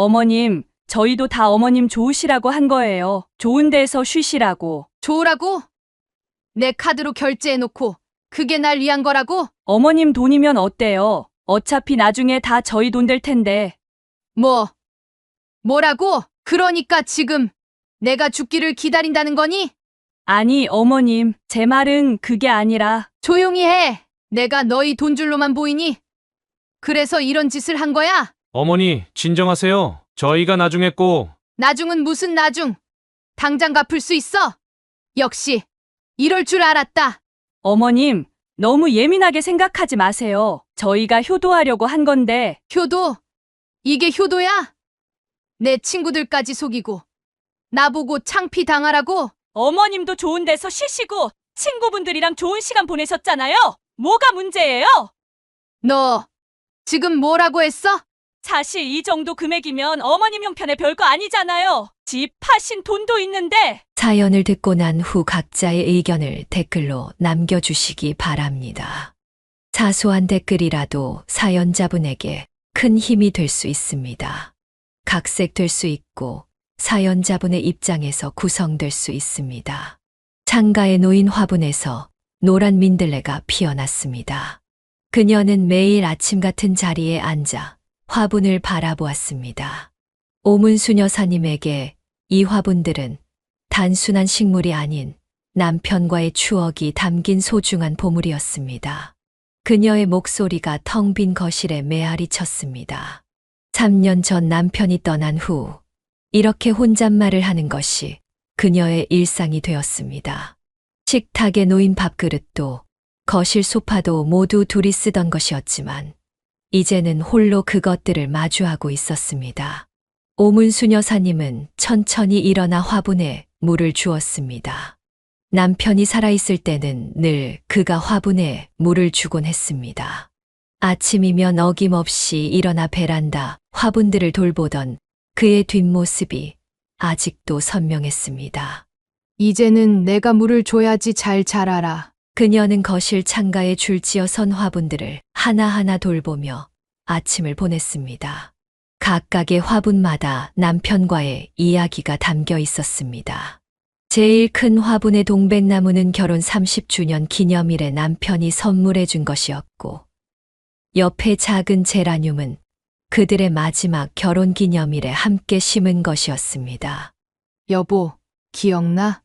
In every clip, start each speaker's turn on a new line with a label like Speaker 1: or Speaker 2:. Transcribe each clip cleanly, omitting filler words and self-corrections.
Speaker 1: 어머님, 저희도 다 어머님 좋으시라고 한 거예요. 좋은 데서 쉬시라고.
Speaker 2: 좋으라고? 내 카드로 결제해놓고 그게 날 위한 거라고?
Speaker 1: 어머님 돈이면 어때요? 어차피 나중에 다 저희 돈 될 텐데.
Speaker 2: 뭐라고? 그러니까 지금 내가 죽기를 기다린다는 거니?
Speaker 1: 아니, 어머님, 제 말은 그게 아니라.
Speaker 2: 조용히 해. 내가 너희 돈줄로만 보이니? 그래서 이런 짓을 한 거야?
Speaker 3: 어머니, 진정하세요. 저희가 나중에 꼭.
Speaker 2: 나중은 무슨 나중? 당장 갚을 수 있어? 역시 이럴 줄 알았다.
Speaker 1: 어머님, 너무 예민하게 생각하지 마세요. 저희가 효도하려고 한 건데.
Speaker 2: 효도? 이게 효도야? 내 친구들까지 속이고 나보고 창피 당하라고?
Speaker 1: 어머님도 좋은 데서 쉬시고 친구분들이랑 좋은 시간 보내셨잖아요. 뭐가 문제예요?
Speaker 2: 너 지금 뭐라고 했어?
Speaker 1: 사실 이 정도 금액이면 어머님 형편에 별거 아니잖아요. 집 파신 돈도 있는데.
Speaker 4: 사연을 듣고 난 후 각자의 의견을 댓글로 남겨주시기 바랍니다. 사소한 댓글이라도 사연자분에게 큰 힘이 될 수 있습니다. 각색될 수 있고 사연자분의 입장에서 구성될 수 있습니다. 창가에 놓인 화분에서 노란 민들레가 피어났습니다. 그녀는 매일 아침 같은 자리에 앉아 화분을 바라보았습니다. 오문수 여사님에게 이 화분들은 단순한 식물이 아닌 남편과의 추억이 담긴 소중한 보물이었습니다. 그녀의 목소리가 텅 빈 거실에 메아리 쳤습니다. 3년 전 남편이 떠난 후 이렇게 혼잣말을 하는 것이 그녀의 일상이 되었습니다. 식탁에 놓인 밥그릇도 거실 소파도 모두 둘이 쓰던 것이었지만 이제는 홀로 그것들을 마주하고 있었습니다. 오문수 여사님은 천천히 일어나 화분에 물을 주었습니다. 남편이 살아있을 때는 늘 그가 화분에 물을 주곤 했습니다. 아침이면 어김없이 일어나 베란다 화분들을 돌보던 그의 뒷모습이 아직도 선명했습니다.
Speaker 2: 이제는 내가 물을 줘야지 잘 자라라.
Speaker 4: 그녀는 거실 창가에 줄지어 선 화분들을 하나하나 돌보며 아침을 보냈습니다. 각각의 화분마다 남편과의 이야기가 담겨 있었습니다. 제일 큰 화분의 동백나무는 결혼 30주년 기념일에 남편이 선물해 준 것이었고, 옆에 작은 제라늄은 그들의 마지막 결혼 기념일에 함께 심은 것이었습니다.
Speaker 2: 여보, 기억나?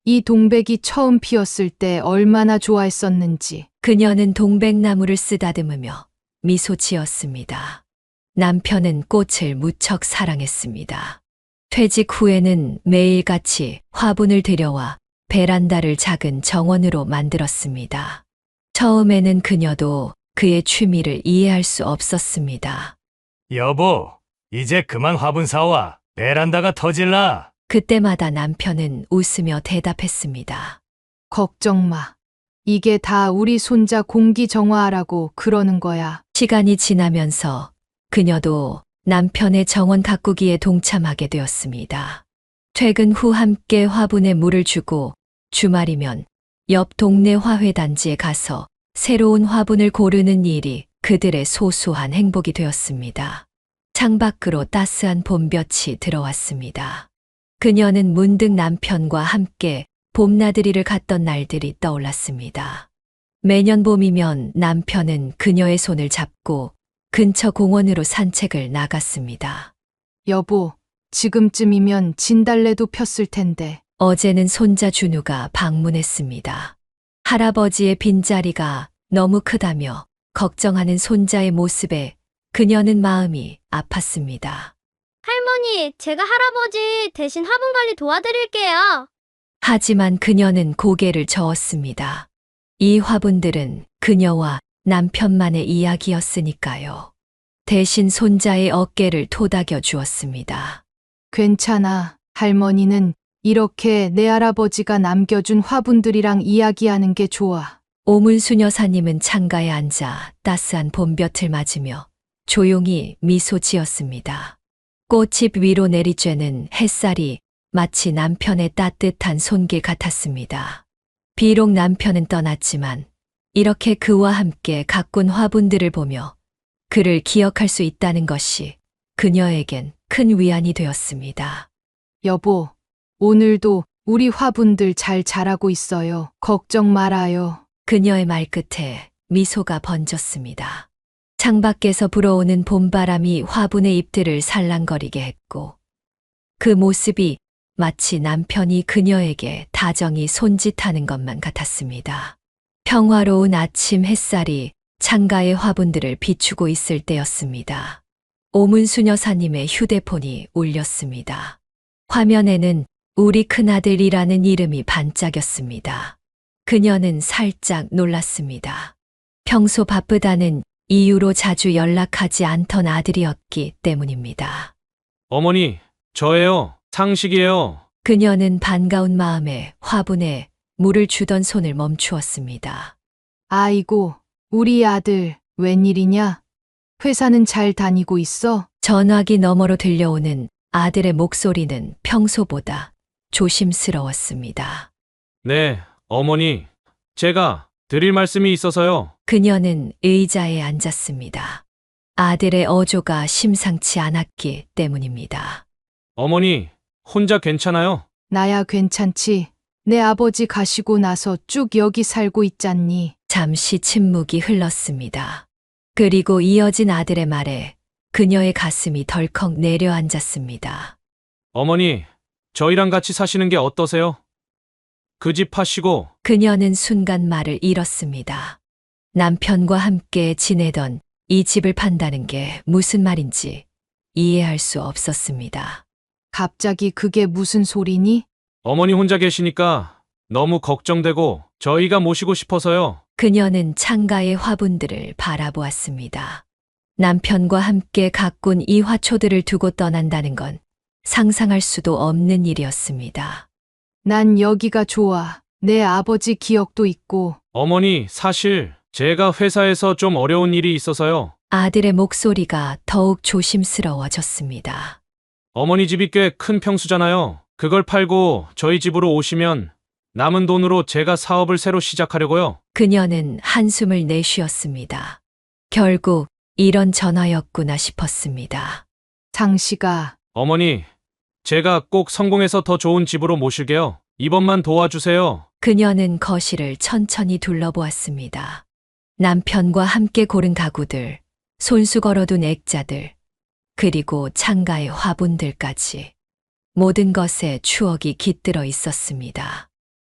Speaker 2: 이 동백이 처음 피었을 때 얼마나 좋아했었는지.
Speaker 4: 그녀는 동백나무를 쓰다듬으며 미소 지었습니다. 남편은 꽃을 무척 사랑했습니다. 퇴직 후에는 매일같이 화분을 들여와 베란다를 작은 정원으로 만들었습니다. 처음에는 그녀도 그의 취미를 이해할 수 없었습니다.
Speaker 3: 여보, 이제 그만 화분 사와. 베란다가 터질라.
Speaker 4: 그때마다 남편은 웃으며 대답했습니다.
Speaker 2: 걱정 마. 이게 다 우리 손자 공기 정화하라고 그러는 거야.
Speaker 4: 시간이 지나면서 그녀도 남편의 정원 가꾸기에 동참하게 되었습니다. 퇴근 후 함께 화분에 물을 주고 주말이면 옆 동네 화훼단지에 가서 새로운 화분을 고르는 일이 그들의 소소한 행복이 되었습니다. 창밖으로 따스한 봄볕이 들어왔습니다. 그녀는 문득 남편과 함께 봄나들이를 갔던 날들이 떠올랐습니다. 매년 봄이면 남편은 그녀의 손을 잡고 근처 공원으로 산책을 나갔습니다.
Speaker 2: 여보, 지금쯤이면 진달래도 폈을 텐데.
Speaker 4: 어제는 손자 준우가 방문했습니다. 할아버지의 빈자리가 너무 크다며 걱정하는 손자의 모습에 그녀는 마음이 아팠습니다.
Speaker 5: 할머니, 제가 할아버지 대신 화분 관리 도와드릴게요.
Speaker 4: 하지만 그녀는 고개를 저었습니다. 이 화분들은 그녀와 남편만의 이야기였으니까요. 대신 손자의 어깨를 토닥여 주었습니다.
Speaker 2: 괜찮아. 할머니는 이렇게 내 할아버지가 남겨준 화분들이랑 이야기하는 게 좋아.
Speaker 4: 오문수 여사님은 창가에 앉아 따스한 봄볕을 맞으며 조용히 미소 지었습니다. 꽃잎 위로 내리쬐는 햇살이 마치 남편의 따뜻한 손길 같았습니다. 비록 남편은 떠났지만 이렇게 그와 함께 가꾼 화분들을 보며 그를 기억할 수 있다는 것이 그녀에겐 큰 위안이 되었습니다.
Speaker 2: 여보, 오늘도 우리 화분들 잘 자라고 있어요. 걱정 말아요.
Speaker 4: 그녀의 말끝에 미소가 번졌습니다. 창밖에서 불어오는 봄바람이 화분의 잎들을 살랑거리게 했고, 그 모습이 마치 남편이 그녀에게 다정히 손짓하는 것만 같았습니다. 평화로운 아침 햇살이 창가의 화분들을 비추고 있을 때였습니다. 오문수 여사님의 휴대폰이 울렸습니다. 화면에는 우리 큰아들이라는 이름이 반짝였습니다. 그녀는 살짝 놀랐습니다. 평소 바쁘다는 이유로 자주 연락하지 않던 아들이었기 때문입니다.
Speaker 6: 어머니, 저예요. 상식이에요.
Speaker 4: 그녀는 반가운 마음에 화분에 물을 주던 손을 멈추었습니다.
Speaker 2: 아이고, 우리 아들, 웬일이냐? 회사는 잘 다니고 있어?
Speaker 4: 전화기 너머로 들려오는 아들의 목소리는 평소보다 조심스러웠습니다.
Speaker 6: 네, 어머니. 제가 드릴 말씀이 있어서요.
Speaker 4: 그녀는 의자에 앉았습니다. 아들의 어조가 심상치 않았기 때문입니다.
Speaker 6: 어머니, 혼자 괜찮아요?
Speaker 2: 나야 괜찮지. 내 아버지 가시고 나서 쭉 여기 살고 있잖니.
Speaker 4: 잠시 침묵이 흘렀습니다. 그리고 이어진 아들의 말에 그녀의 가슴이 덜컥 내려앉았습니다.
Speaker 6: 어머니, 저희랑 같이 사시는 게 어떠세요? 그 집 파시고
Speaker 4: 그녀는 순간 말을 잃었습니다. 남편과 함께 지내던 이 집을 판다는 게 무슨 말인지 이해할 수 없었습니다.
Speaker 2: 갑자기 그게 무슨 소리니?
Speaker 6: 어머니 혼자 계시니까 너무 걱정되고 저희가 모시고 싶어서요.
Speaker 4: 그녀는 창가의 화분들을 바라보았습니다. 남편과 함께 가꾼 이 화초들을 두고 떠난다는 건 상상할 수도 없는 일이었습니다.
Speaker 2: 난 여기가 좋아. 내 아버지 기억도 있고.
Speaker 6: 어머니, 사실 제가 회사에서 좀 어려운 일이 있어서요.
Speaker 4: 아들의 목소리가 더욱 조심스러워졌습니다.
Speaker 6: 어머니 집이 꽤 큰 평수잖아요. 그걸 팔고 저희 집으로 오시면 남은 돈으로 제가 사업을 새로 시작하려고요.
Speaker 4: 그녀는 한숨을 내쉬었습니다. 결국 이런 전화였구나 싶었습니다.
Speaker 2: 상씨가
Speaker 6: 어머니, 제가 꼭 성공해서 더 좋은 집으로 모실게요. 이번만 도와주세요.
Speaker 4: 그녀는 거실을 천천히 둘러보았습니다. 남편과 함께 고른 가구들, 손수 걸어둔 액자들, 그리고 창가의 화분들까지. 모든 것에 추억이 깃들어 있었습니다.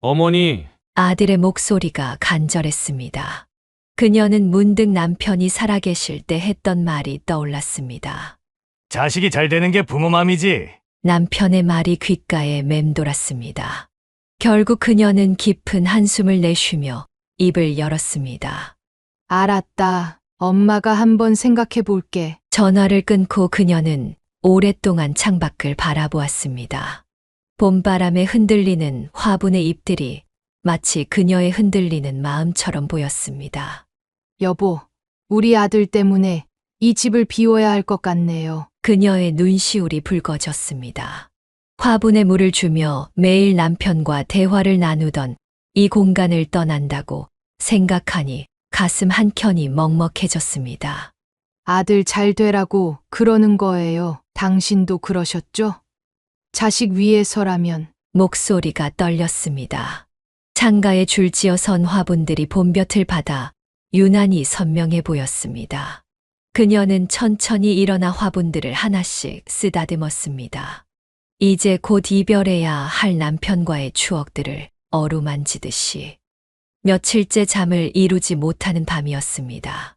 Speaker 6: 어머니,
Speaker 4: 아들의 목소리가 간절했습니다. 그녀는 문득 남편이 살아계실 때 했던 말이 떠올랐습니다.
Speaker 3: 자식이 잘 되는 게 부모 맘이지.
Speaker 4: 남편의 말이 귓가에 맴돌았습니다. 결국 그녀는 깊은 한숨을 내쉬며 입을 열었습니다.
Speaker 2: 알았다. 엄마가 한번 생각해 볼게.
Speaker 4: 전화를 끊고 그녀는 오랫동안 창밖을 바라보았습니다. 봄바람에 흔들리는 화분의 잎들이 마치 그녀의 흔들리는 마음처럼 보였습니다.
Speaker 2: 여보, 우리 아들 때문에 이 집을 비워야 할 것 같네요.
Speaker 4: 그녀의 눈시울이 붉어졌습니다. 화분에 물을 주며 매일 남편과 대화를 나누던 이 공간을 떠난다고 생각하니 가슴 한켠이 먹먹해졌습니다.
Speaker 2: 아들 잘 되라고 그러는 거예요. 당신도 그러셨죠? 자식 위해서라면.
Speaker 4: 목소리가 떨렸습니다. 창가에 줄지어 선 화분들이 봄볕을 받아 유난히 선명해 보였습니다. 그녀는 천천히 일어나 화분들을 하나씩 쓰다듬었습니다. 이제 곧 이별해야 할 남편과의 추억들을 어루만지듯이. 며칠째 잠을 이루지 못하는 밤이었습니다.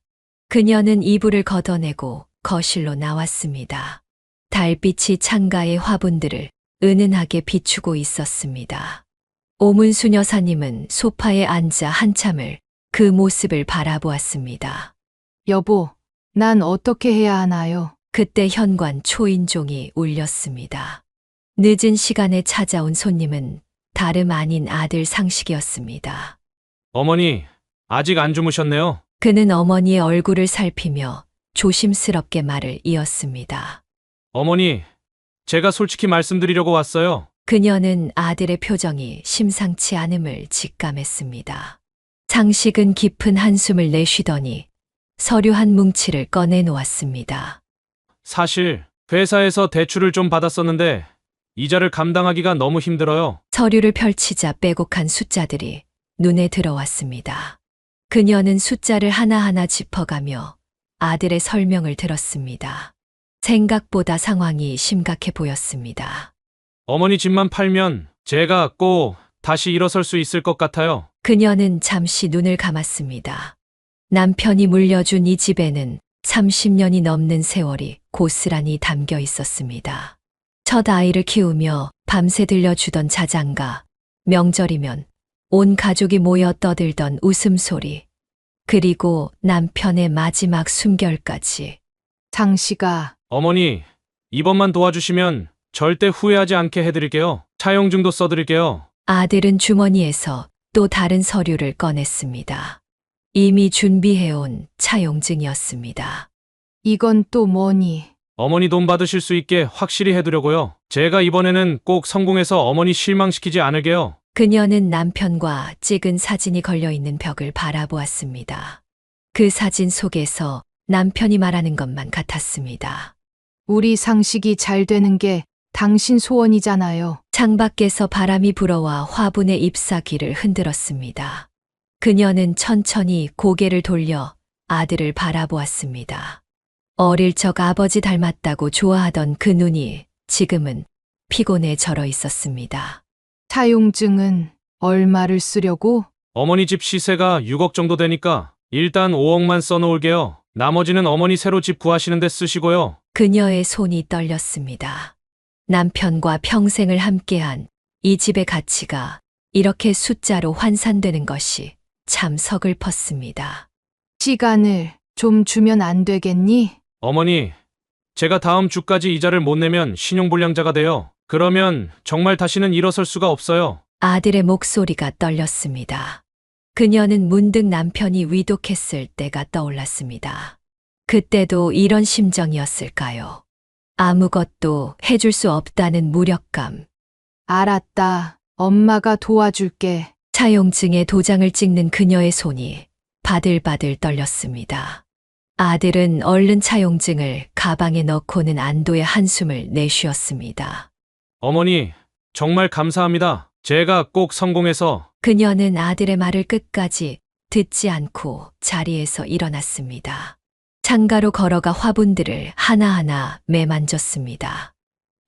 Speaker 4: 그녀는 이불을 걷어내고 거실로 나왔습니다. 달빛이 창가의 화분들을 은은하게 비추고 있었습니다. 오문수 여사님은 소파에 앉아 한참을 그 모습을 바라보았습니다.
Speaker 2: 여보, 난 어떻게 해야 하나요?
Speaker 4: 그때 현관 초인종이 울렸습니다. 늦은 시간에 찾아온 손님은 다름 아닌 아들 상식이었습니다.
Speaker 6: 어머니, 아직 안 주무셨네요.
Speaker 4: 그는 어머니의 얼굴을 살피며 조심스럽게 말을 이었습니다.
Speaker 6: 어머니, 제가 솔직히 말씀드리려고 왔어요.
Speaker 4: 그녀는 아들의 표정이 심상치 않음을 직감했습니다. 상식은 깊은 한숨을 내쉬더니 서류 한 뭉치를 꺼내 놓았습니다.
Speaker 6: 사실 회사에서 대출을 좀 받았었는데 이자를 감당하기가 너무 힘들어요.
Speaker 4: 서류를 펼치자 빼곡한 숫자들이 눈에 들어왔습니다. 그녀는 숫자를 하나하나 짚어가며 아들의 설명을 들었습니다. 생각보다 상황이 심각해 보였습니다.
Speaker 6: 어머니 집만 팔면 제가 꼭 다시 일어설 수 있을 것 같아요.
Speaker 4: 그녀는 잠시 눈을 감았습니다. 남편이 물려준 이 집에는 30년이 넘는 세월이 고스란히 담겨 있었습니다. 첫 아이를 키우며 밤새 들려주던 자장가, 명절이면 온 가족이 모여 떠들던 웃음소리, 그리고 남편의 마지막 숨결까지.
Speaker 2: 장씨가
Speaker 6: 어머니, 이번만 도와주시면 절대 후회하지 않게 해드릴게요. 차용증도 써드릴게요.
Speaker 4: 아들은 주머니에서 또 다른 서류를 꺼냈습니다. 이미 준비해온 차용증이었습니다.
Speaker 2: 이건 또 뭐니?
Speaker 6: 어머니 돈 받으실 수 있게 확실히 해두려고요. 제가 이번에는 꼭 성공해서 어머니 실망시키지 않을게요.
Speaker 4: 그녀는 남편과 찍은 사진이 걸려있는 벽을 바라보았습니다. 그 사진 속에서 남편이 말하는 것만 같았습니다.
Speaker 2: 우리 상식이 잘 되는 게 당신 소원이잖아요.
Speaker 4: 창밖에서 바람이 불어와 화분의 잎사귀를 흔들었습니다. 그녀는 천천히 고개를 돌려 아들을 바라보았습니다. 어릴 적 아버지 닮았다고 좋아하던 그 눈이 지금은 피곤해 절어 있었습니다.
Speaker 2: 차용증은 얼마를 쓰려고?
Speaker 6: 어머니 집 시세가 6억 정도 되니까 일단 5억만 써놓을게요. 나머지는 어머니 새로 집 구하시는데 쓰시고요.
Speaker 4: 그녀의 손이 떨렸습니다. 남편과 평생을 함께한 이 집의 가치가 이렇게 숫자로 환산되는 것이 참 서글펐습니다.
Speaker 2: 시간을 좀 주면 안 되겠니?
Speaker 6: 어머니, 제가 다음 주까지 이자를 못 내면 신용불량자가 돼요. 그러면 정말 다시는 일어설 수가 없어요.
Speaker 4: 아들의 목소리가 떨렸습니다. 그녀는 문득 남편이 위독했을 때가 떠올랐습니다. 그때도 이런 심정이었을까요? 아무것도 해줄 수 없다는 무력감.
Speaker 2: 알았다. 엄마가 도와줄게.
Speaker 4: 차용증에 도장을 찍는 그녀의 손이 바들바들 떨렸습니다. 아들은 얼른 차용증을 가방에 넣고는 안도의 한숨을 내쉬었습니다.
Speaker 6: 어머니, 정말 감사합니다. 제가 꼭 성공해서.
Speaker 4: 그녀는 아들의 말을 끝까지 듣지 않고 자리에서 일어났습니다. 창가로 걸어가 화분들을 하나하나 매만졌습니다.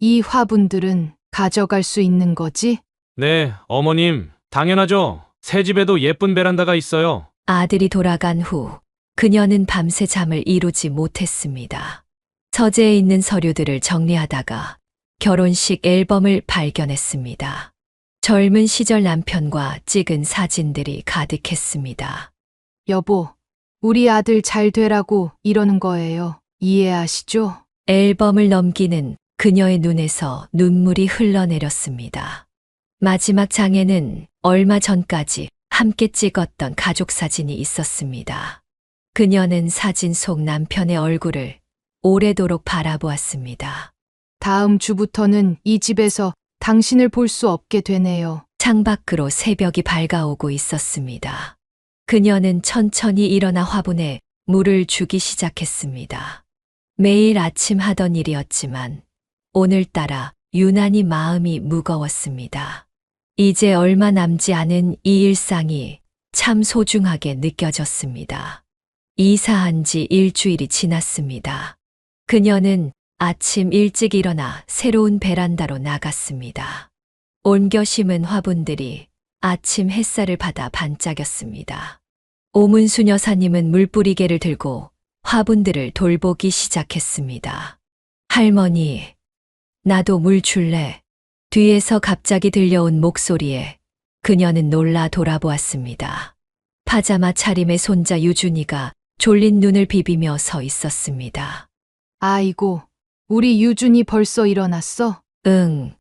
Speaker 2: 이 화분들은 가져갈 수 있는 거지?
Speaker 6: 네, 어머님, 당연하죠. 새 집에도 예쁜 베란다가 있어요.
Speaker 4: 아들이 돌아간 후 그녀는 밤새 잠을 이루지 못했습니다. 서재에 있는 서류들을 정리하다가 결혼식 앨범을 발견했습니다. 젊은 시절 남편과 찍은 사진들이 가득했습니다.
Speaker 2: 여보, 우리 아들 잘 되라고 이러는 거예요. 이해하시죠?
Speaker 4: 앨범을 넘기는 그녀의 눈에서 눈물이 흘러내렸습니다. 마지막 장에는 얼마 전까지 함께 찍었던 가족 사진이 있었습니다. 그녀는 사진 속 남편의 얼굴을 오래도록 바라보았습니다.
Speaker 2: 다음 주부터는 이 집에서 당신을 볼 수 없게 되네요.
Speaker 4: 창밖으로 새벽이 밝아오고 있었습니다. 그녀는 천천히 일어나 화분에 물을 주기 시작했습니다. 매일 아침 하던 일이었지만 오늘따라 유난히 마음이 무거웠습니다. 이제 얼마 남지 않은 이 일상이 참 소중하게 느껴졌습니다. 이사한 지 일주일이 지났습니다. 그녀는 아침 일찍 일어나 새로운 베란다로 나갔습니다. 옮겨 심은 화분들이 아침 햇살을 받아 반짝였습니다. 오문수 여사님은 물뿌리개를 들고 화분들을 돌보기 시작했습니다. 할머니, 나도 물 줄래? 뒤에서 갑자기 들려온 목소리에 그녀는 놀라 돌아보았습니다. 파자마 차림의 손자 유준이가 졸린 눈을 비비며 서 있었습니다.
Speaker 2: 아이고, 우리 유준이 벌써 일어났어?
Speaker 4: 응,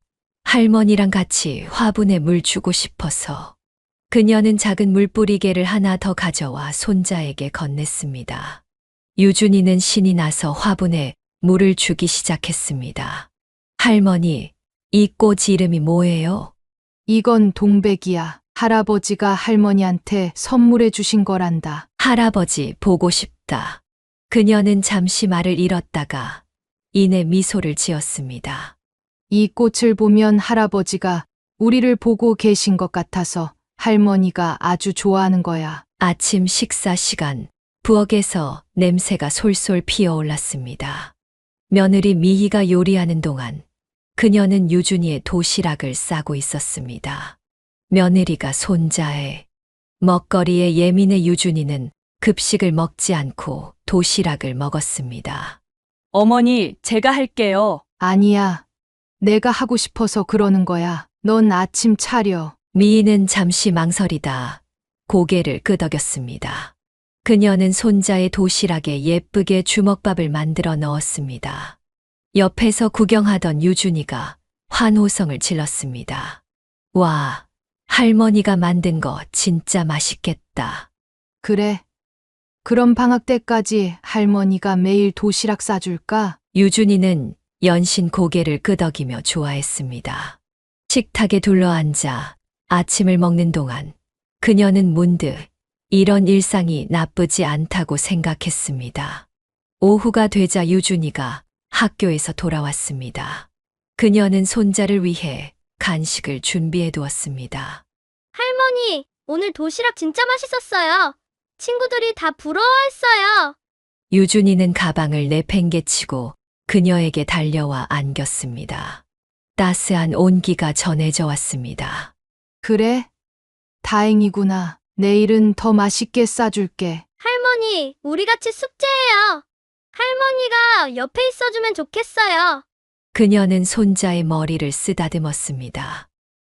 Speaker 4: 할머니랑 같이 화분에 물 주고 싶어서. 그녀는 작은 물뿌리개를 하나 더 가져와 손자에게 건넸습니다. 유준이는 신이 나서 화분에 물을 주기 시작했습니다. 할머니, 이 꽃 이름이 뭐예요?
Speaker 2: 이건 동백이야. 할아버지가 할머니한테 선물해 주신 거란다.
Speaker 4: 할아버지 보고 싶다. 그녀는 잠시 말을 잃었다가 이내 미소를 지었습니다.
Speaker 2: 이 꽃을 보면 할아버지가 우리를 보고 계신 것 같아서 할머니가 아주 좋아하는 거야.
Speaker 4: 아침 식사 시간, 부엌에서 냄새가 솔솔 피어올랐습니다. 며느리 미희가 요리하는 동안 그녀는 유준이의 도시락을 싸고 있었습니다. 며느리가 손자의 먹거리에 예민해 유준이는 급식을 먹지 않고 도시락을 먹었습니다.
Speaker 1: 어머니, 제가 할게요.
Speaker 2: 아니야. 내가 하고 싶어서 그러는 거야. 넌 아침 차려.
Speaker 4: 미희는 잠시 망설이다 고개를 끄덕였습니다. 그녀는 손자의 도시락에 예쁘게 주먹밥을 만들어 넣었습니다. 옆에서 구경하던 유준이가 환호성을 질렀습니다. 와, 할머니가 만든 거 진짜 맛있겠다.
Speaker 2: 그래. 그럼 방학 때까지 할머니가 매일 도시락 싸줄까?
Speaker 4: 유준이는 연신 고개를 끄덕이며 좋아했습니다. 식탁에 둘러앉아 아침을 먹는 동안 그녀는 문득 이런 일상이 나쁘지 않다고 생각했습니다. 오후가 되자 유준이가 학교에서 돌아왔습니다. 그녀는 손자를 위해 간식을 준비해 두었습니다.
Speaker 5: 할머니, 오늘 도시락 진짜 맛있었어요. 친구들이 다 부러워했어요.
Speaker 4: 유준이는 가방을 내팽개치고 그녀에게 달려와 안겼습니다. 따스한 온기가 전해져 왔습니다.
Speaker 2: 그래? 다행이구나. 내일은 더 맛있게 싸줄게.
Speaker 5: 할머니, 우리 같이 숙제해요. 할머니가 옆에 있어주면 좋겠어요.
Speaker 4: 그녀는 손자의 머리를 쓰다듬었습니다.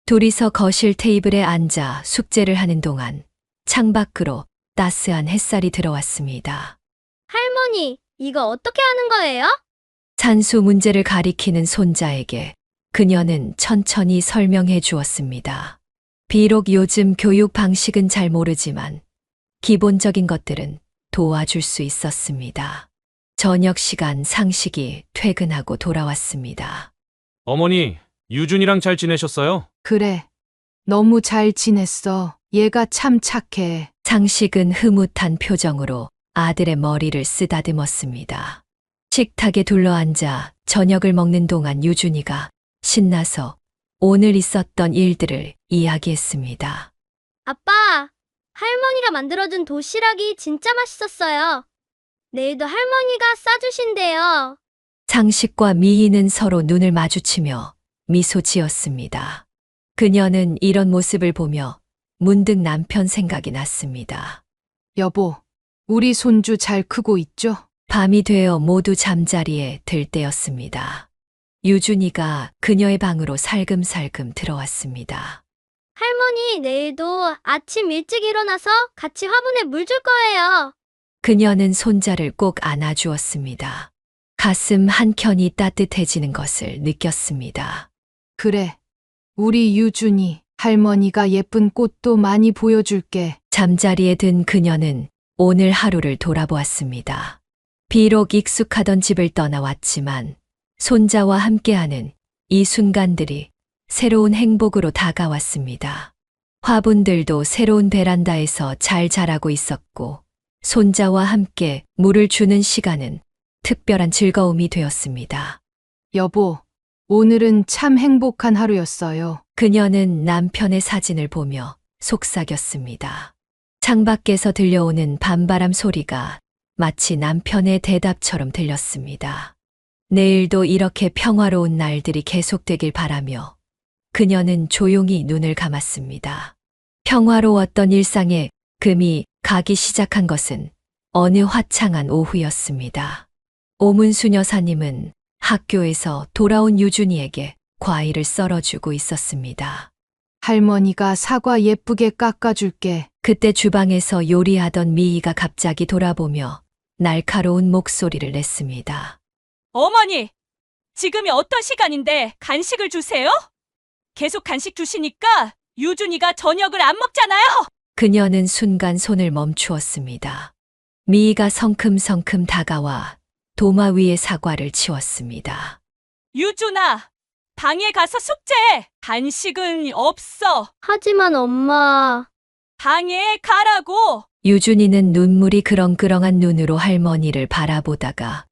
Speaker 4: 둘이서 거실 테이블에 앉아 숙제를 하는 동안 창밖으로 따스한 햇살이 들어왔습니다.
Speaker 5: 할머니, 이거 어떻게 하는 거예요?
Speaker 4: 산수 문제를 가리키는 손자에게 그녀는 천천히 설명해 주었습니다. 비록 요즘 교육 방식은 잘 모르지만 기본적인 것들은 도와줄 수 있었습니다. 저녁 시간 상식이 퇴근하고 돌아왔습니다.
Speaker 6: 어머니, 유준이랑 잘 지내셨어요?
Speaker 2: 그래. 너무 잘 지냈어. 얘가 참 착해.
Speaker 4: 상식은 흐뭇한 표정으로 아들의 머리를 쓰다듬었습니다. 식탁에 둘러앉아 저녁을 먹는 동안 유준이가 신나서 오늘 있었던 일들을 이야기했습니다.
Speaker 5: 아빠, 할머니가 만들어준 도시락이 진짜 맛있었어요. 내일도 할머니가 싸주신대요.
Speaker 4: 상식과 미희는 서로 눈을 마주치며 미소 지었습니다. 그녀는 이런 모습을 보며 문득 남편 생각이 났습니다.
Speaker 2: 여보, 우리 손주 잘 크고 있죠?
Speaker 4: 밤이 되어 모두 잠자리에 들 때였습니다. 유준이가 그녀의 방으로 살금살금 들어왔습니다.
Speaker 5: 할머니, 내일도 아침 일찍 일어나서 같이 화분에 물 줄 거예요.
Speaker 4: 그녀는 손자를 꼭 안아주었습니다. 가슴 한켠이 따뜻해지는 것을 느꼈습니다.
Speaker 2: 그래. 우리 유준이 할머니가 예쁜 꽃도 많이 보여줄게.
Speaker 4: 잠자리에 든 그녀는 오늘 하루를 돌아보았습니다. 비록 익숙하던 집을 떠나왔지만 손자와 함께하는 이 순간들이 새로운 행복으로 다가왔습니다. 화분들도 새로운 베란다에서 잘 자라고 있었고 손자와 함께 물을 주는 시간은 특별한 즐거움이 되었습니다.
Speaker 2: 여보, 오늘은 참 행복한 하루였어요.
Speaker 4: 그녀는 남편의 사진을 보며 속삭였습니다. 창밖에서 들려오는 밤바람 소리가 마치 남편의 대답처럼 들렸습니다. 내일도 이렇게 평화로운 날들이 계속되길 바라며 그녀는 조용히 눈을 감았습니다. 평화로웠던 일상에 금이 가기 시작한 것은 어느 화창한 오후였습니다. 오문수 여사님은 학교에서 돌아온 유준이에게 과일을 썰어주고 있었습니다.
Speaker 2: 할머니가 사과 예쁘게 깎아줄게.
Speaker 4: 그때 주방에서 요리하던 미희가 갑자기 돌아보며 날카로운 목소리를 냈습니다.
Speaker 1: 어머니, 지금이 어떤 시간인데 간식을 주세요? 계속 간식 주시니까 유준이가 저녁을 안 먹잖아요.
Speaker 4: 그녀는 순간 손을 멈추었습니다. 미희가 성큼성큼 다가와 도마 위에 사과를 치웠습니다.
Speaker 1: 유준아, 방에 가서 숙제해. 간식은 없어.
Speaker 5: 하지만 엄마,
Speaker 1: 방에 가라고.
Speaker 4: 유준이는 눈물이 그렁그렁한 눈으로 할머니를 바라보다가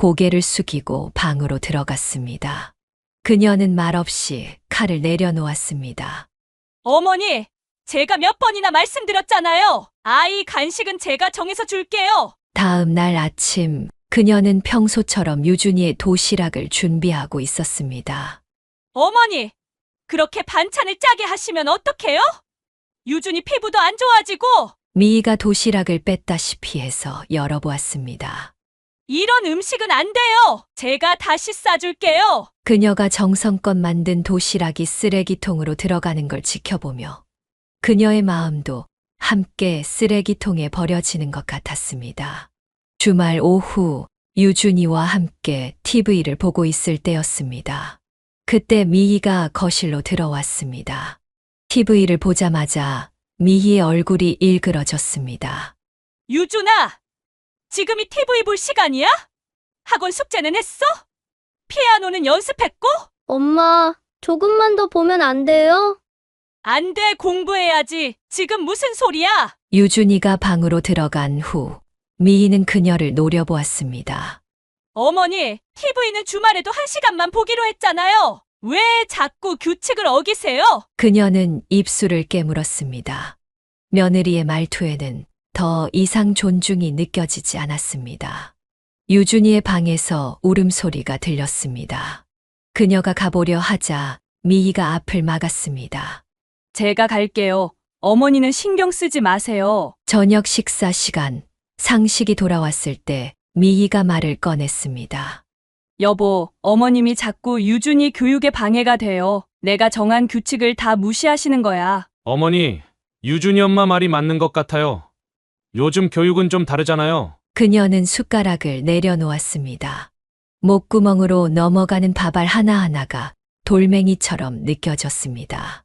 Speaker 4: 고개를 숙이고 방으로 들어갔습니다. 그녀는 말없이 칼을 내려놓았습니다.
Speaker 1: 어머니, 제가 몇 번이나 말씀드렸잖아요. 아이 간식은 제가 정해서 줄게요.
Speaker 4: 다음 날 아침, 그녀는 평소처럼 유준이의 도시락을 준비하고 있었습니다.
Speaker 1: 어머니, 그렇게 반찬을 짜게 하시면 어떡해요? 유준이 피부도 안 좋아지고
Speaker 4: 미희가 도시락을 뺐다시피 해서 열어보았습니다.
Speaker 1: 이런 음식은 안 돼요. 제가 다시 싸줄게요.
Speaker 4: 그녀가 정성껏 만든 도시락이 쓰레기통으로 들어가는 걸 지켜보며 그녀의 마음도 함께 쓰레기통에 버려지는 것 같았습니다. 주말 오후 유준이와 함께 TV를 보고 있을 때였습니다. 그때 미희가 거실로 들어왔습니다. TV를 보자마자 미희의 얼굴이 일그러졌습니다.
Speaker 1: 유준아, 지금이 TV 볼 시간이야? 학원 숙제는 했어? 피아노는 연습했고?
Speaker 5: 엄마, 조금만 더 보면 안 돼요?
Speaker 1: 안 돼, 공부해야지. 지금 무슨 소리야?
Speaker 4: 유준이가 방으로 들어간 후 미희는 그녀를 노려보았습니다.
Speaker 1: 어머니, TV는 주말에도 1시간만 보기로 했잖아요. 왜 자꾸 규칙을 어기세요?
Speaker 4: 그녀는 입술을 깨물었습니다. 며느리의 말투에는 더 이상 존중이 느껴지지 않았습니다. 유준이의 방에서 울음소리가 들렸습니다. 그녀가 가보려 하자 미희가 앞을 막았습니다.
Speaker 1: 제가 갈게요. 어머니는 신경 쓰지 마세요.
Speaker 4: 저녁 식사 시간, 상식이 돌아왔을 때 미희가 말을 꺼냈습니다.
Speaker 1: 여보, 어머님이 자꾸 유준이 교육에 방해가 돼요. 내가 정한 규칙을 다 무시하시는 거야.
Speaker 6: 어머니, 유준이 엄마 말이 맞는 것 같아요. 요즘 교육은 좀 다르잖아요.
Speaker 4: 그녀는 숟가락을 내려놓았습니다. 목구멍으로 넘어가는 밥알 하나하나가 돌멩이처럼 느껴졌습니다.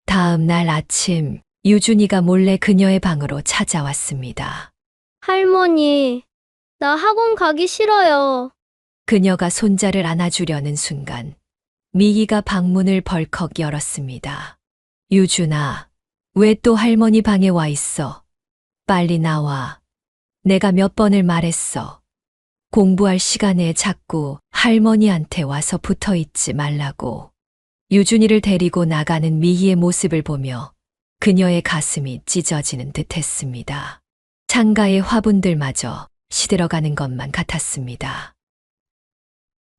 Speaker 4: 다음 날 아침, 유준이가 몰래 그녀의 방으로 찾아왔습니다.
Speaker 5: 할머니, 나 학원 가기 싫어요.
Speaker 4: 그녀가 손자를 안아주려는 순간 미희가 방문을 벌컥 열었습니다. 유준아, 왜 또 할머니 방에 와 있어? 빨리 나와. 내가 몇 번을 말했어. 공부할 시간에 자꾸 할머니한테 와서 붙어 있지 말라고. 유준이를 데리고 나가는 미희의 모습을 보며 그녀의 가슴이 찢어지는 듯 했습니다. 창가의 화분들마저 시들어가는 것만 같았습니다.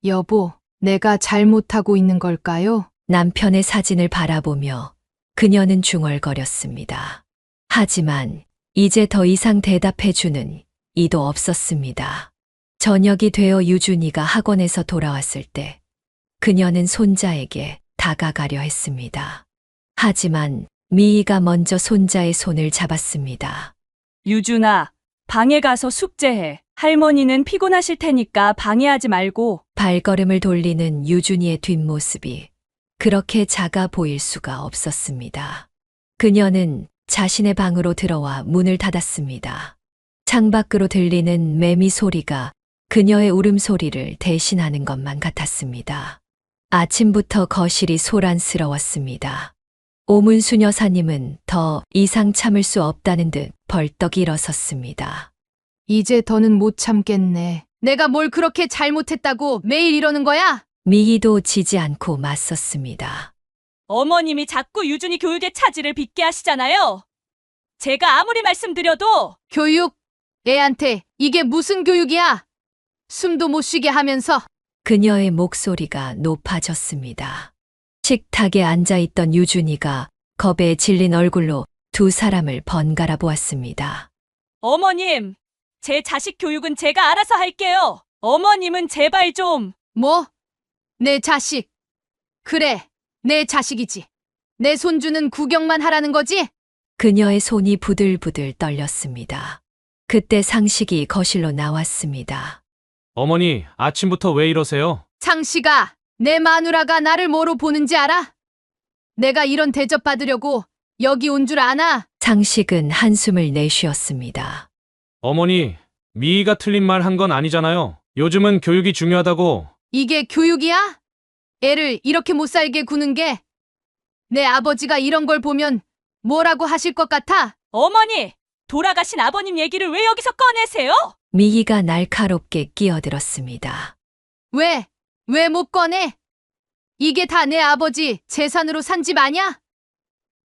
Speaker 2: 여보, 내가 잘못하고 있는 걸까요?
Speaker 4: 남편의 사진을 바라보며 그녀는 중얼거렸습니다. 하지만 이제 더 이상 대답해주는 이도 없었습니다. 저녁이 되어 유준이가 학원에서 돌아왔을 때 그녀는 손자에게 다가가려 했습니다. 하지만 미희가 먼저 손자의 손을 잡았습니다.
Speaker 1: 유준아, 방에 가서 숙제해. 할머니는 피곤하실 테니까 방해하지 말고.
Speaker 4: 발걸음을 돌리는 유준이의 뒷모습이 그렇게 작아 보일 수가 없었습니다. 그녀는 자신의 방으로 들어와 문을 닫았습니다. 창밖으로 들리는 매미 소리가 그녀의 울음소리를 대신하는 것만 같았습니다. 아침부터 거실이 소란스러웠습니다. 오문수 여사님은 더 이상 참을 수 없다는 듯 벌떡 일어섰습니다.
Speaker 2: 이제 더는 못 참겠네. 내가 뭘 그렇게 잘못했다고 매일 이러는 거야?
Speaker 4: 미희도 지지 않고 맞섰습니다.
Speaker 1: 어머님이 자꾸 유준이 교육에 차질을 빚게 하시잖아요. 제가 아무리 말씀드려도
Speaker 2: 교육? 애한테 이게 무슨 교육이야? 숨도 못 쉬게 하면서.
Speaker 4: 그녀의 목소리가 높아졌습니다. 식탁에 앉아있던 유준이가 겁에 질린 얼굴로 두 사람을 번갈아 보았습니다.
Speaker 1: 어머님, 제 자식 교육은 제가 알아서 할게요. 어머님은 제발 좀.
Speaker 2: 뭐? 내 자식. 그래, 내 자식이지. 내 손주는 구경만 하라는 거지?
Speaker 4: 그녀의 손이 부들부들 떨렸습니다. 그때 상식이 거실로 나왔습니다.
Speaker 6: 어머니, 아침부터 왜 이러세요?
Speaker 2: 상식아, 내 마누라가 나를 뭐로 보는지 알아? 내가 이런 대접 받으려고 여기 온 줄 아나?
Speaker 4: 상식은 한숨을 내쉬었습니다.
Speaker 6: 어머니, 미희가 틀린 말 한 건 아니잖아요. 요즘은 교육이 중요하다고.
Speaker 2: 이게 교육이야? 애를 이렇게 못 살게 구는 게? 내 아버지가 이런 걸 보면 뭐라고 하실 것 같아?
Speaker 1: 어머니, 돌아가신 아버님 얘기를 왜 여기서 꺼내세요?
Speaker 4: 미희가 날카롭게 끼어들었습니다.
Speaker 2: 왜 못 꺼내? 이게 다 내 아버지 재산으로 산 집 아냐?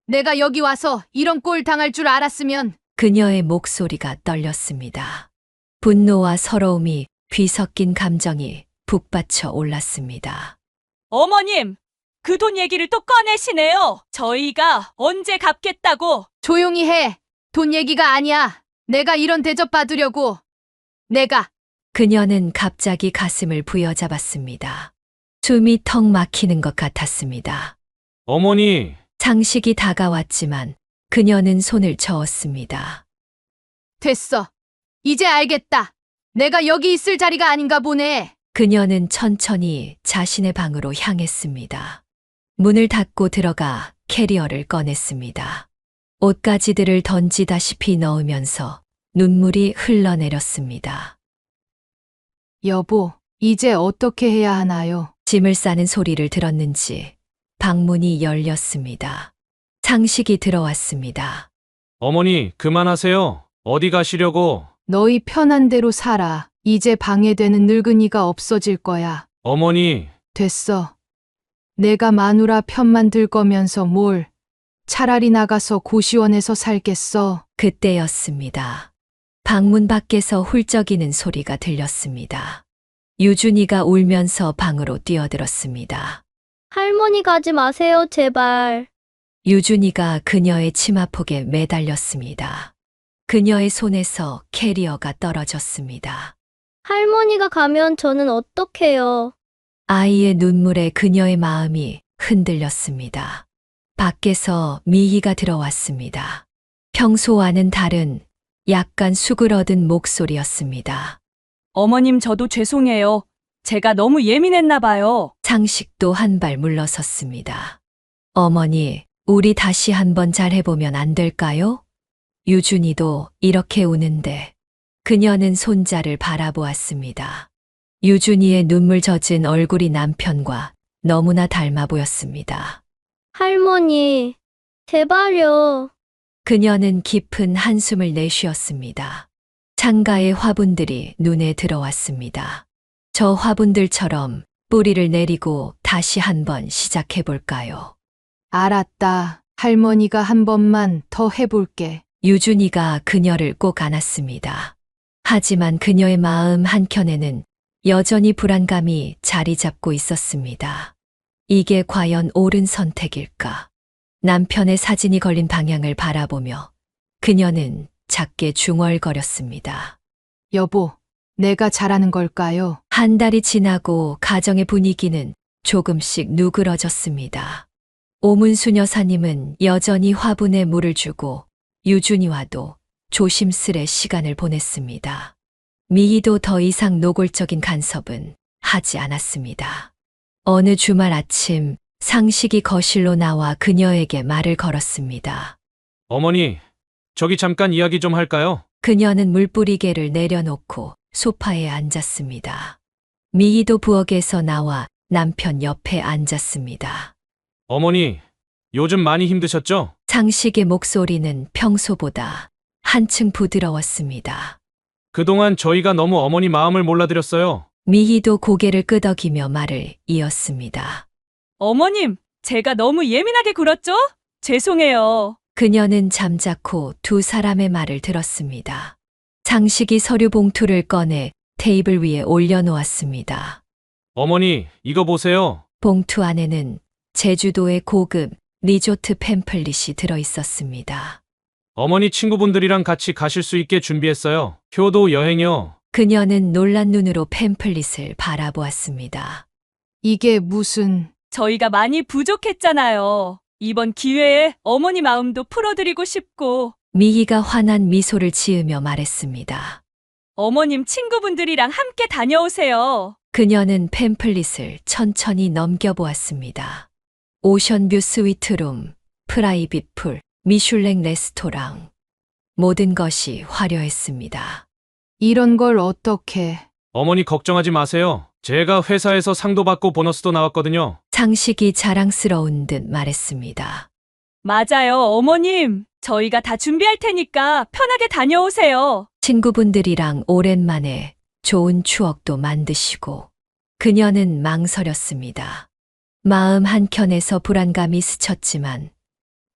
Speaker 2: 내가 여기 와서 이런 꼴 당할 줄 알았으면
Speaker 4: 그녀의 목소리가 떨렸습니다. 분노와 서러움이 뒤섞인 감정이 북받쳐 올랐습니다.
Speaker 1: 어머님, 그 돈 얘기를 또 꺼내시네요. 저희가 언제 갚겠다고.
Speaker 2: 조용히 해. 돈 얘기가 아니야. 내가 이런 대접 받으려고.
Speaker 4: 그녀는 갑자기 가슴을 부여잡았습니다. 숨이 턱 막히는 것 같았습니다.
Speaker 6: 어머니,
Speaker 4: 상식이 다가왔지만 그녀는 손을 저었습니다.
Speaker 2: 됐어. 이제 알겠다. 내가 여기 있을 자리가 아닌가 보네.
Speaker 4: 그녀는 천천히 자신의 방으로 향했습니다. 문을 닫고 들어가 캐리어를 꺼냈습니다. 옷가지들을 던지다시피 넣으면서 눈물이 흘러내렸습니다.
Speaker 2: 여보, 이제 어떻게 해야 하나요?
Speaker 4: 짐을 싸는 소리를 들었는지 방문이 열렸습니다. 상식이 들어왔습니다.
Speaker 6: 어머니, 그만하세요. 어디 가시려고?
Speaker 2: 너희 편한 대로 살아. 이제 방해되는 늙은이가 없어질 거야.
Speaker 6: 어머니,
Speaker 2: 됐어. 내가 마누라 편만 들 거면서 뭘. 차라리 나가서 고시원에서 살겠어.
Speaker 4: 그때였습니다. 방문 밖에서 훌쩍이는 소리가 들렸습니다. 유준이가 울면서 방으로 뛰어들었습니다.
Speaker 5: 할머니 가지 마세요, 제발.
Speaker 4: 유준이가 그녀의 치마폭에 매달렸습니다. 그녀의 손에서 캐리어가 떨어졌습니다.
Speaker 5: 할머니가 가면 저는 어떡해요?
Speaker 4: 아이의 눈물에 그녀의 마음이 흔들렸습니다. 밖에서 미희가 들어왔습니다. 평소와는 다른 약간 수그러든 목소리였습니다.
Speaker 1: 어머님, 저도 죄송해요. 제가 너무 예민했나 봐요.
Speaker 4: 상식도 한 발 물러섰습니다. 어머니, 우리 다시 한번 잘해보면 안 될까요? 유준이도 이렇게 우는데 그녀는 손자를 바라보았습니다. 유준이의 눈물 젖은 얼굴이 남편과 너무나 닮아 보였습니다.
Speaker 5: 할머니, 제발요.
Speaker 4: 그녀는 깊은 한숨을 내쉬었습니다. 창가의 화분들이 눈에 들어왔습니다. 저 화분들처럼 뿌리를 내리고 다시 한번 시작해볼까요?
Speaker 2: 알았다. 할머니가 한 번만 더 해볼게.
Speaker 4: 유준이가 그녀를 꼭 안았습니다. 하지만 그녀의 마음 한켠에는 여전히 불안감이 자리 잡고 있었습니다. 이게 과연 옳은 선택일까? 남편의 사진이 걸린 방향을 바라보며 그녀는 작게 중얼거렸습니다.
Speaker 2: 여보, 내가 잘하는 걸까요?
Speaker 4: 한 달이 지나고 가정의 분위기는 조금씩 누그러졌습니다. 오문수 여사님은 여전히 화분에 물을 주고 유준이와도 조심스레 시간을 보냈습니다. 미희도 더 이상 노골적인 간섭은 하지 않았습니다. 어느 주말 아침 상식이 거실로 나와 그녀에게 말을 걸었습니다.
Speaker 6: 어머니, 저기 잠깐 이야기 좀 할까요?
Speaker 4: 그녀는 물뿌리개를 내려놓고 소파에 앉았습니다. 미희도 부엌에서 나와 남편 옆에 앉았습니다.
Speaker 6: 어머니, 요즘 많이 힘드셨죠?
Speaker 4: 상식의 목소리는 평소보다 한층 부드러웠습니다.
Speaker 6: 그동안 저희가 너무 어머니 마음을 몰라드렸어요.
Speaker 4: 미희도 고개를 끄덕이며 말을 이었습니다.
Speaker 1: 어머님, 제가 너무 예민하게 굴었죠? 죄송해요.
Speaker 4: 그녀는 잠자코 두 사람의 말을 들었습니다. 상식이 서류 봉투를 꺼내 테이블 위에 올려놓았습니다.
Speaker 6: 어머니, 이거 보세요.
Speaker 4: 봉투 안에는 제주도의 고급 리조트 팸플릿이 들어있었습니다.
Speaker 6: 어머니 친구분들이랑 같이 가실 수 있게 준비했어요. 효도 여행이요.
Speaker 4: 그녀는 놀란 눈으로 팸플릿을 바라보았습니다.
Speaker 2: 이게 무슨...
Speaker 1: 저희가 많이 부족했잖아요. 이번 기회에 어머니 마음도 풀어드리고 싶고,
Speaker 4: 미희가 환한 미소를 지으며 말했습니다.
Speaker 1: 어머님 친구분들이랑 함께 다녀오세요.
Speaker 4: 그녀는 팸플릿을 천천히 넘겨보았습니다. 오션뷰 스위트룸, 프라이빗 풀, 미슐랭 레스토랑. 모든 것이 화려했습니다.
Speaker 2: 이런 걸 어떻게...
Speaker 6: 어머니 걱정하지 마세요. 제가 회사에서 상도 받고 보너스도 나왔거든요.
Speaker 4: 상식이 자랑스러운 듯 말했습니다.
Speaker 1: 맞아요, 어머님. 저희가 다 준비할 테니까 편하게 다녀오세요.
Speaker 4: 친구분들이랑 오랜만에 좋은 추억도 만드시고 그녀는 망설였습니다. 마음 한켠에서 불안감이 스쳤지만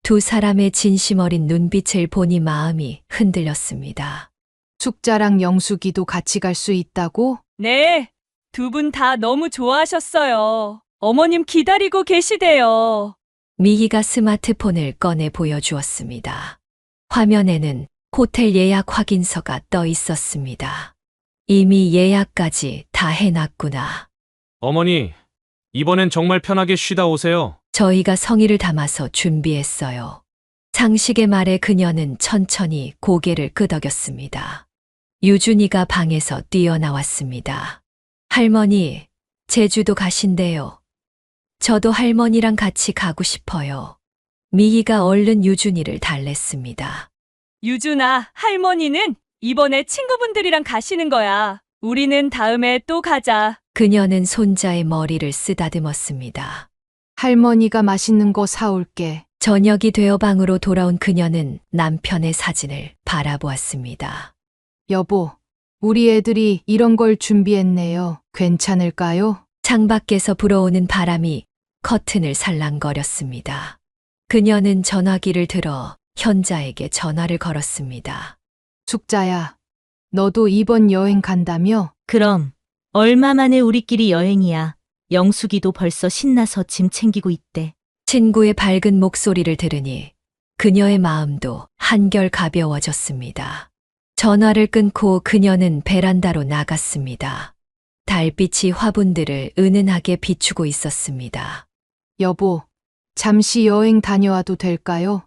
Speaker 4: 두 사람의 진심 어린 눈빛을 보니 마음이 흔들렸습니다.
Speaker 2: 숙자랑 영숙이도 같이 갈 수 있다고?
Speaker 1: 네, 두 분 다 너무 좋아하셨어요. 어머님 기다리고 계시대요.
Speaker 4: 미희가 스마트폰을 꺼내 보여주었습니다. 화면에는 호텔 예약 확인서가 떠 있었습니다. 이미 예약까지 다 해놨구나.
Speaker 6: 어머니, 이번엔 정말 편하게 쉬다 오세요.
Speaker 4: 저희가 성의를 담아서 준비했어요. 상식의 말에 그녀는 천천히 고개를 끄덕였습니다. 유준이가 방에서 뛰어나왔습니다. 할머니, 제주도 가신대요. 저도 할머니랑 같이 가고 싶어요. 미희가 얼른 유준이를 달랬습니다.
Speaker 1: 유준아, 할머니는 이번에 친구분들이랑 가시는 거야. 우리는 다음에 또 가자.
Speaker 4: 그녀는 손자의 머리를 쓰다듬었습니다.
Speaker 2: 할머니가 맛있는 거 사올게.
Speaker 4: 저녁이 되어 방으로 돌아온 그녀는 남편의 사진을 바라보았습니다.
Speaker 2: 여보, 우리 애들이 이런 걸 준비했네요. 괜찮을까요?
Speaker 4: 창밖에서 불어오는 바람이 커튼을 살랑거렸습니다. 그녀는 전화기를 들어 현자에게 전화를 걸었습니다.
Speaker 2: 숙자야, 너도 이번 여행 간다며?
Speaker 7: 그럼 얼마 만에 우리끼리 여행이야. 영숙이도 벌써 신나서 짐 챙기고 있대.
Speaker 4: 친구의 밝은 목소리를 들으니 그녀의 마음도 한결 가벼워졌습니다. 전화를 끊고 그녀는 베란다로 나갔습니다. 달빛이 화분들을 은은하게 비추고 있었습니다.
Speaker 2: 여보, 잠시 여행 다녀와도 될까요?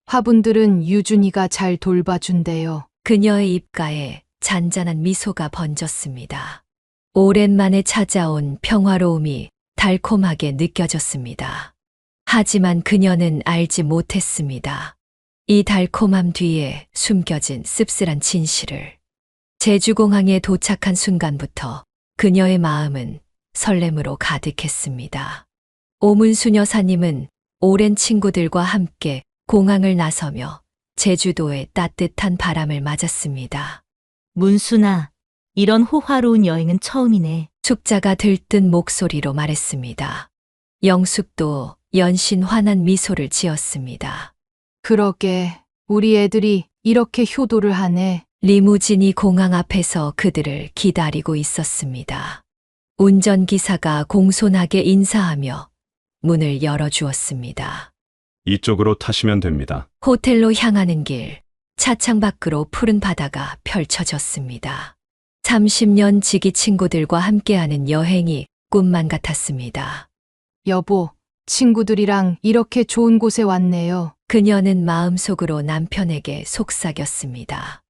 Speaker 2: 화분들은 유준이가 잘 돌봐준대요.
Speaker 4: 그녀의 입가에 잔잔한 미소가 번졌습니다. 오랜만에 찾아온 평화로움이 달콤하게 느껴졌습니다. 하지만 그녀는 알지 못했습니다. 이 달콤함 뒤에 숨겨진 씁쓸한 진실을. 제주공항에 도착한 순간부터 그녀의 마음은 설렘으로 가득했습니다. 오문수 여사님은 오랜 친구들과 함께 공항을 나서며 제주도의 따뜻한 바람을 맞았습니다.
Speaker 7: 문순아, 이런 호화로운 여행은 처음이네.
Speaker 4: 숙자가 들뜬 목소리로 말했습니다. 영숙도 연신 환한 미소를 지었습니다.
Speaker 2: 그러게, 우리 애들이 이렇게 효도를 하네.
Speaker 4: 리무진이 공항 앞에서 그들을 기다리고 있었습니다. 운전기사가 공손하게 인사하며 문을 열어주었습니다.
Speaker 8: 이쪽으로 타시면 됩니다.
Speaker 4: 호텔로 향하는 길, 차창 밖으로 푸른 바다가 펼쳐졌습니다. 30년 지기 친구들과 함께하는 여행이 꿈만 같았습니다.
Speaker 2: 여보, 친구들이랑 이렇게 좋은 곳에 왔네요.
Speaker 4: 그녀는 마음속으로 남편에게 속삭였습니다.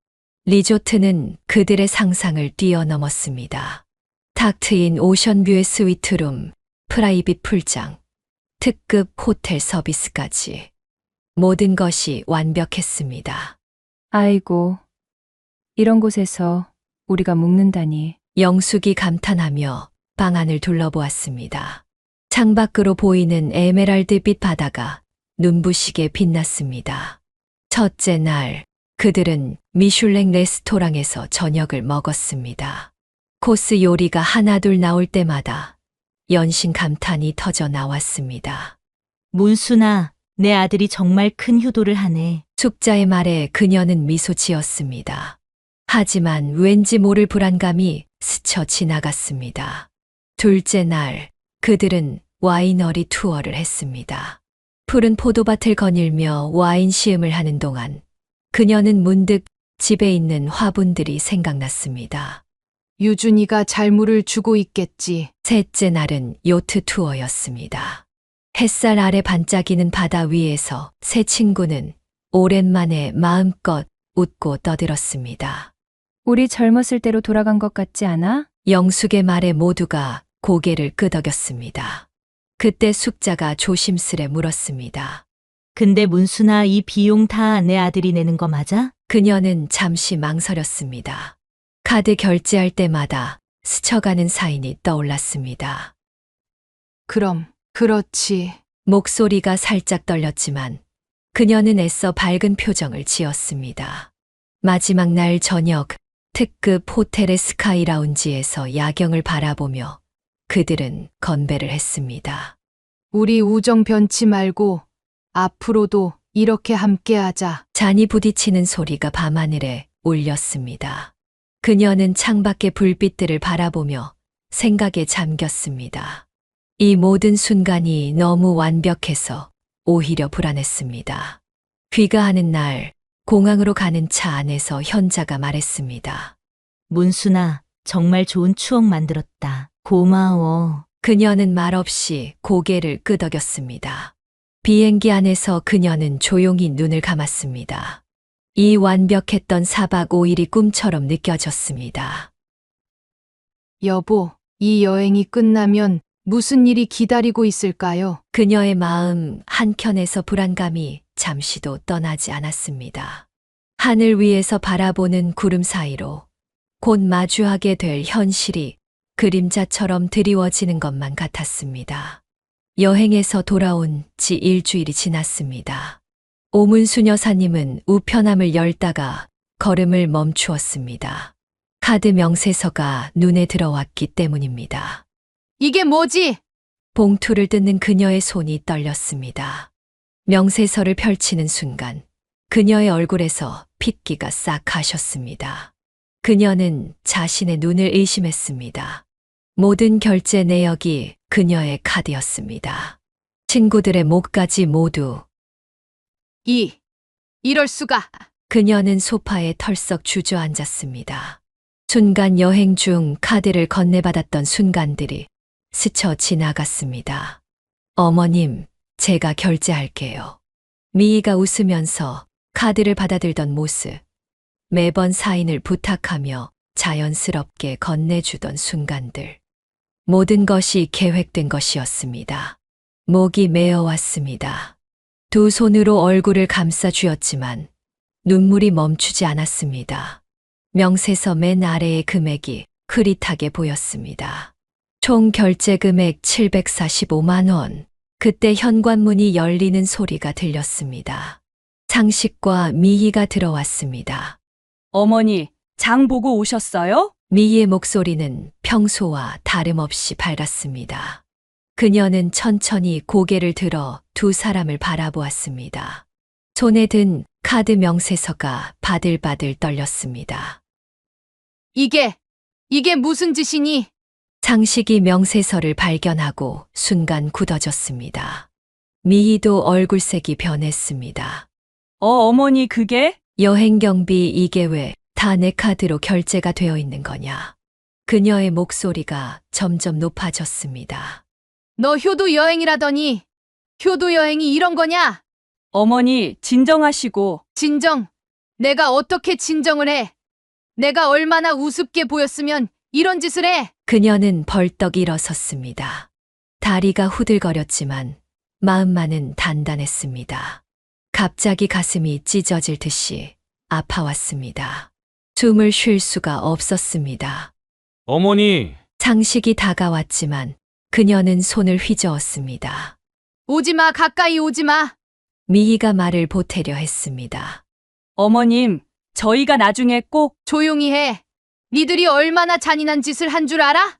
Speaker 4: 리조트는 그들의 상상을 뛰어넘었습니다. 탁 트인 오션뷰의 스위트룸, 프라이빗 풀장, 특급 호텔 서비스까지 모든 것이 완벽했습니다.
Speaker 9: 아이고, 이런 곳에서 우리가 묵는다니.
Speaker 4: 영숙이 감탄하며 방 안을 둘러보았습니다. 창밖으로 보이는 에메랄드빛 바다가 눈부시게 빛났습니다. 첫째 날, 그들은 미슐랭 레스토랑에서 저녁을 먹었습니다. 코스 요리가 하나둘 나올 때마다 연신 감탄이 터져 나왔습니다.
Speaker 7: 문순아, 내 아들이 정말 큰 효도를 하네.
Speaker 4: 숙자의 말에 그녀는 미소 지었습니다. 하지만 왠지 모를 불안감이 스쳐 지나갔습니다. 둘째 날, 그들은 와이너리 투어를 했습니다. 푸른 포도밭을 거닐며 와인 시음을 하는 동안 그녀는 문득 집에 있는 화분들이 생각났습니다.
Speaker 2: 유준이가 잘 물을 주고 있겠지.
Speaker 4: 셋째 날은 요트 투어였습니다. 햇살 아래 반짝이는 바다 위에서 세 친구는 오랜만에 마음껏 웃고 떠들었습니다.
Speaker 9: 우리 젊었을 때로 돌아간 것 같지 않아?
Speaker 4: 영숙의 말에 모두가 고개를 끄덕였습니다. 그때 숙자가 조심스레 물었습니다.
Speaker 7: 근데 문순아, 이 비용 다 내 아들이 내는 거 맞아?
Speaker 4: 그녀는 잠시 망설였습니다. 카드 결제할 때마다 스쳐가는 사인이 떠올랐습니다.
Speaker 2: 그럼, 그렇지.
Speaker 4: 목소리가 살짝 떨렸지만 그녀는 애써 밝은 표정을 지었습니다. 마지막 날 저녁 특급 호텔의 스카이 라운지에서 야경을 바라보며 그들은 건배를 했습니다.
Speaker 2: 우리 우정 변치 말고 앞으로도 이렇게 함께하자.
Speaker 4: 잔이 부딪히는 소리가 밤하늘에 울렸습니다. 그녀는 창밖의 불빛들을 바라보며 생각에 잠겼습니다. 이 모든 순간이 너무 완벽해서 오히려 불안했습니다. 귀가하는 날 공항으로 가는 차 안에서 현자가 말했습니다.
Speaker 7: 문순아, 정말 좋은 추억 만들었다. 고마워.
Speaker 4: 그녀는 말없이 고개를 끄덕였습니다. 비행기 안에서 그녀는 조용히 눈을 감았습니다. 이 완벽했던 4박 5일이 꿈처럼 느껴졌습니다.
Speaker 2: 여보, 이 여행이 끝나면 무슨 일이 기다리고 있을까요?
Speaker 4: 그녀의 마음 한켠에서 불안감이 잠시도 떠나지 않았습니다. 하늘 위에서 바라보는 구름 사이로 곧 마주하게 될 현실이 그림자처럼 드리워지는 것만 같았습니다. 여행에서 돌아온 지 일주일이 지났습니다. 오문수 여사님은 우편함을 열다가 걸음을 멈추었습니다. 카드 명세서가 눈에 들어왔기 때문입니다.
Speaker 2: 이게 뭐지?
Speaker 4: 봉투를 뜯는 그녀의 손이 떨렸습니다. 명세서를 펼치는 순간 그녀의 얼굴에서 핏기가 싹 가셨습니다. 그녀는 자신의 눈을 의심했습니다. 모든 결제 내역이 그녀의 카드였습니다. 친구들의 목까지 모두.
Speaker 2: 이럴 수가.
Speaker 4: 그녀는 소파에 털썩 주저앉았습니다. 순간 여행 중 카드를 건네받았던 순간들이 스쳐 지나갔습니다. 어머님, 제가 결제할게요. 미희가 웃으면서 카드를 받아들던 모습, 매번 사인을 부탁하며 자연스럽게 건네주던 순간들. 모든 것이 계획된 것이었습니다. 목이 메어왔습니다. 두 손으로 얼굴을 감싸 쥐었지만 눈물이 멈추지 않았습니다. 명세서 맨 아래의 금액이 흐릿하게 보였습니다. 총 결제 금액 745만 원. 그때 현관문이 열리는 소리가 들렸습니다. 상식과 미희가 들어왔습니다.
Speaker 1: 어머니, 장 보고 오셨어요?
Speaker 4: 미희의 목소리는 평소와 다름없이 밝았습니다. 그녀는 천천히 고개를 들어 두 사람을 바라보았습니다. 손에 든 카드 명세서가 바들바들 떨렸습니다.
Speaker 2: 이게 무슨 짓이니?
Speaker 4: 상식이 명세서를 발견하고 순간 굳어졌습니다. 미희도 얼굴색이 변했습니다.
Speaker 1: 어머니 그게?
Speaker 4: 여행 경비 이게 왜 다 내 카드로 결제가 되어 있는 거냐? 그녀의 목소리가 점점 높아졌습니다.
Speaker 2: 너 효도 여행이라더니 효도 여행이 이런 거냐?
Speaker 1: 어머니, 진정하시고.
Speaker 2: 진정. 내가 어떻게 진정을 해? 내가 얼마나 우습게 보였으면 이런 짓을 해?
Speaker 4: 그녀는 벌떡 일어섰습니다. 다리가 후들거렸지만 마음만은 단단했습니다. 갑자기 가슴이 찢어질 듯이 아파왔습니다. 숨을 쉴 수가 없었습니다.
Speaker 6: 어머니,
Speaker 4: 상식이 다가왔지만 그녀는 손을 휘저었습니다.
Speaker 2: 오지마, 가까이 오지마.
Speaker 4: 미희가 말을 보태려 했습니다.
Speaker 1: 어머님, 저희가 나중에 꼭.
Speaker 2: 조용히 해. 니들이 얼마나 잔인한 짓을 한 줄 알아?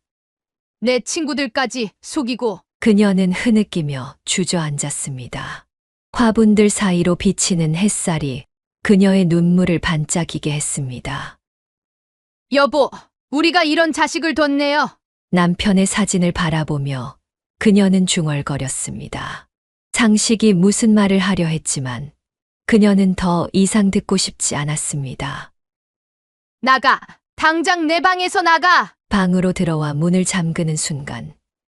Speaker 2: 내 친구들까지 속이고.
Speaker 4: 그녀는 흐느끼며 주저앉았습니다. 화분들 사이로 비치는 햇살이 그녀의 눈물을 반짝이게 했습니다.
Speaker 2: 여보, 우리가 이런 자식을 뒀네요.
Speaker 4: 남편의 사진을 바라보며 그녀는 중얼거렸습니다. 상식이 무슨 말을 하려 했지만 그녀는 더 이상 듣고 싶지 않았습니다.
Speaker 2: 나가. 당장 내 방에서 나가.
Speaker 4: 방으로 들어와 문을 잠그는 순간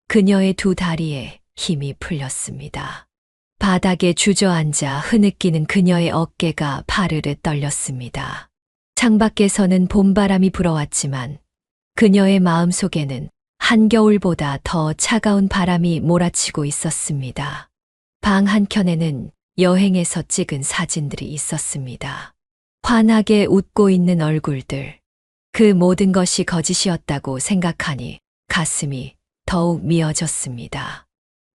Speaker 4: 그녀의 두 다리에 힘이 풀렸습니다. 바닥에 주저앉아 흐느끼는 그녀의 어깨가 파르르 떨렸습니다. 창밖에서는 봄바람이 불어왔지만 그녀의 마음속에는 한겨울보다 더 차가운 바람이 몰아치고 있었습니다. 방 한켠에는 여행에서 찍은 사진들이 있었습니다. 환하게 웃고 있는 얼굴들. 그 모든 것이 거짓이었다고 생각하니 가슴이 더욱 미어졌습니다.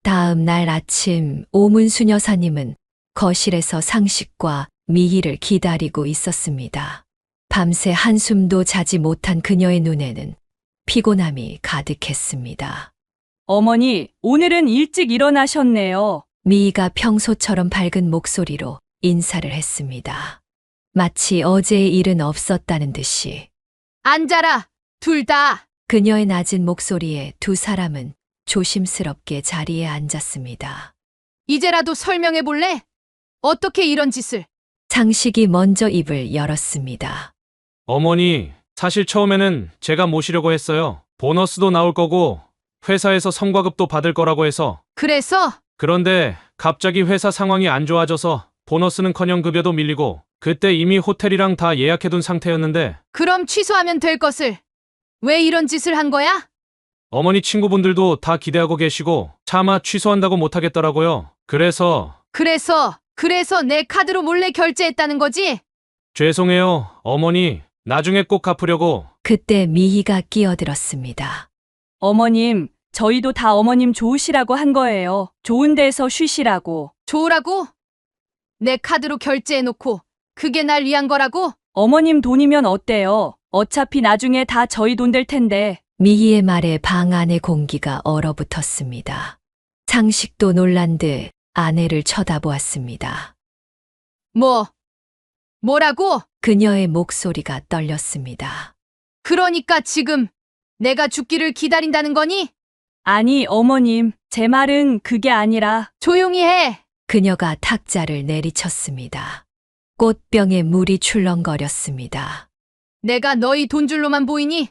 Speaker 4: 다음 날 아침 오문수 여사님은 거실에서 상식과 미희를 기다리고 있었습니다. 밤새 한숨도 자지 못한 그녀의 눈에는 피곤함이 가득했습니다.
Speaker 1: 어머니, 오늘은 일찍 일어나셨네요.
Speaker 4: 미희가 평소처럼 밝은 목소리로 인사를 했습니다. 마치 어제의 일은 없었다는 듯이.
Speaker 2: 앉아라, 둘 다.
Speaker 4: 그녀의 낮은 목소리에 두 사람은 조심스럽게 자리에 앉았습니다.
Speaker 2: 이제라도 설명해 볼래? 어떻게 이런 짓을?
Speaker 4: 장식이 먼저 입을 열었습니다.
Speaker 6: 어머니, 사실 처음에는 제가 모시려고 했어요. 보너스도 나올 거고 회사에서 성과급도 받을 거라고 해서.
Speaker 2: 그래서
Speaker 6: 그런데 갑자기 회사 상황이 안 좋아져서 보너스는커녕 급여도 밀리고 그때 이미 호텔이랑 다 예약해둔 상태였는데
Speaker 2: 그럼 취소하면 될 것을. 왜 이런 짓을 한 거야?
Speaker 6: 어머니 친구분들도 다 기대하고 계시고 차마 취소한다고 못하겠더라고요. 그래서
Speaker 2: 그래서 내 카드로 몰래 결제했다는 거지?
Speaker 6: 죄송해요, 어머니. 나중에 꼭 갚으려고.
Speaker 4: 그때 미희가 끼어들었습니다.
Speaker 1: 어머님, 저희도 다 어머님 좋으시라고 한 거예요. 좋은 데서 쉬시라고.
Speaker 2: 좋으라고? 내 카드로 결제해놓고 그게 날 위한 거라고?
Speaker 1: 어머님 돈이면 어때요? 어차피 나중에 다 저희 돈 될 텐데.
Speaker 4: 미희의 말에 방 안의 공기가 얼어붙었습니다. 장식도 놀란 듯 아내를 쳐다보았습니다.
Speaker 2: 뭐라고?
Speaker 4: 그녀의 목소리가 떨렸습니다.
Speaker 2: 그러니까 지금 내가 죽기를 기다린다는 거니?
Speaker 1: 아니, 어머님, 제 말은 그게 아니라.
Speaker 2: 조용히 해.
Speaker 4: 그녀가 탁자를 내리쳤습니다. 꽃병에 물이 출렁거렸습니다.
Speaker 2: 내가 너희 돈줄로만 보이니?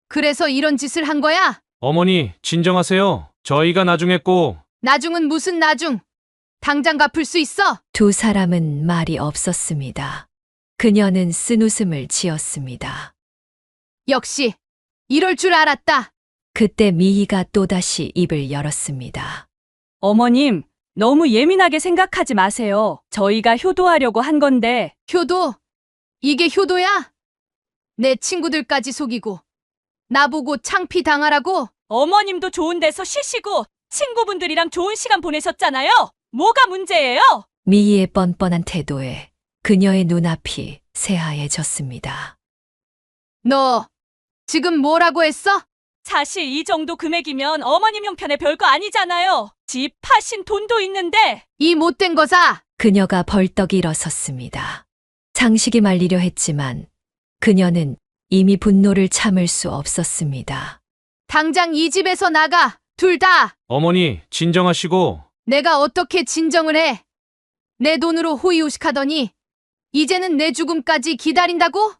Speaker 2: 그래서 이런 짓을 한 거야?
Speaker 6: 어머니, 진정하세요. 저희가 나중에 꼭.
Speaker 2: 나중은 무슨 나중? 당장 갚을 수 있어?
Speaker 4: 두 사람은 말이 없었습니다. 그녀는 쓴웃음을 지었습니다.
Speaker 2: 역시 이럴 줄 알았다.
Speaker 4: 그때 미희가 또다시 입을 열었습니다.
Speaker 1: 어머님, 너무 예민하게 생각하지 마세요. 저희가 효도하려고 한 건데.
Speaker 2: 효도? 이게 효도야? 내 친구들까지 속이고 나보고 창피 당하라고?
Speaker 1: 어머님도 좋은 데서 쉬시고 친구분들이랑 좋은 시간 보내셨잖아요. 뭐가 문제예요?
Speaker 4: 미희의 뻔뻔한 태도에 그녀의 눈앞이 새하얘졌습니다.
Speaker 2: 너 지금 뭐라고 했어?
Speaker 1: 사실 이 정도 금액이면 어머님 형편에 별거 아니잖아요. 집 파신 돈도 있는데.
Speaker 2: 이 못된 거사!
Speaker 4: 그녀가 벌떡 일어섰습니다. 장식이 말리려 했지만 그녀는 이미 분노를 참을 수 없었습니다.
Speaker 2: 당장 이 집에서 나가! 둘 다!
Speaker 6: 어머니, 진정하시고.
Speaker 2: 내가 어떻게 진정을 해? 내 돈으로 호의호식하더니 이제는 내 죽음까지 기다린다고?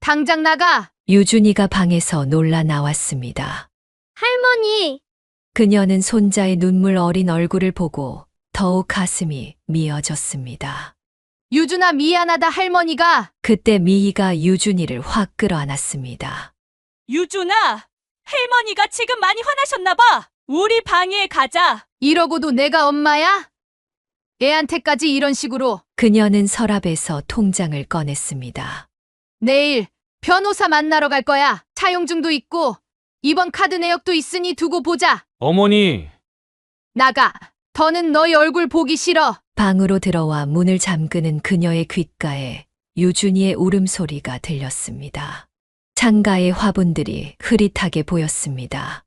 Speaker 2: 당장 나가!
Speaker 4: 유준이가 방에서 놀라 나왔습니다.
Speaker 5: 할머니,
Speaker 4: 그녀는 손자의 눈물 어린 얼굴을 보고 더욱 가슴이 미어졌습니다.
Speaker 2: 유준아, 미안하다. 할머니가.
Speaker 4: 그때 미희가 유준이를 확 끌어안았습니다.
Speaker 1: 유준아, 할머니가 지금 많이 화나셨나 봐. 우리 방에 가자.
Speaker 2: 이러고도 내가 엄마야? 애한테까지 이런 식으로.
Speaker 4: 그녀는 서랍에서 통장을 꺼냈습니다.
Speaker 2: 내일 변호사 만나러 갈 거야. 차용증도 있고 이번 카드 내역도 있으니 두고 보자.
Speaker 6: 어머니.
Speaker 2: 나가. 더는 너희 얼굴 보기 싫어.
Speaker 4: 방으로 들어와 문을 잠그는 그녀의 귓가에 유준이의 울음소리가 들렸습니다. 창가의 화분들이 흐릿하게 보였습니다.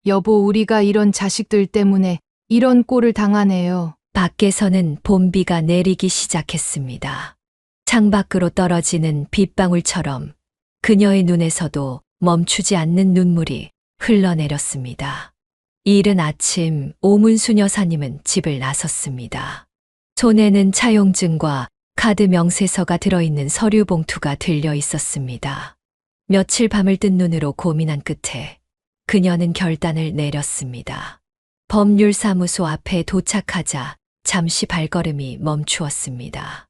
Speaker 9: 여보, 우리가 이런 자식들 때문에 이런 꼴을 당하네요.
Speaker 4: 밖에서는 봄비가 내리기 시작했습니다. 창밖으로 떨어지는 빗방울처럼 그녀의 눈에서도 멈추지 않는 눈물이 흘러내렸습니다. 이른 아침 오문수 여사님은 집을 나섰습니다. 손에는 차용증과 카드 명세서가 들어있는 서류 봉투가 들려 있었습니다. 며칠 밤을 뜬 눈으로 고민한 끝에 그녀는 결단을 내렸습니다. 법률사무소 앞에 도착하자 잠시 발걸음이 멈추었습니다.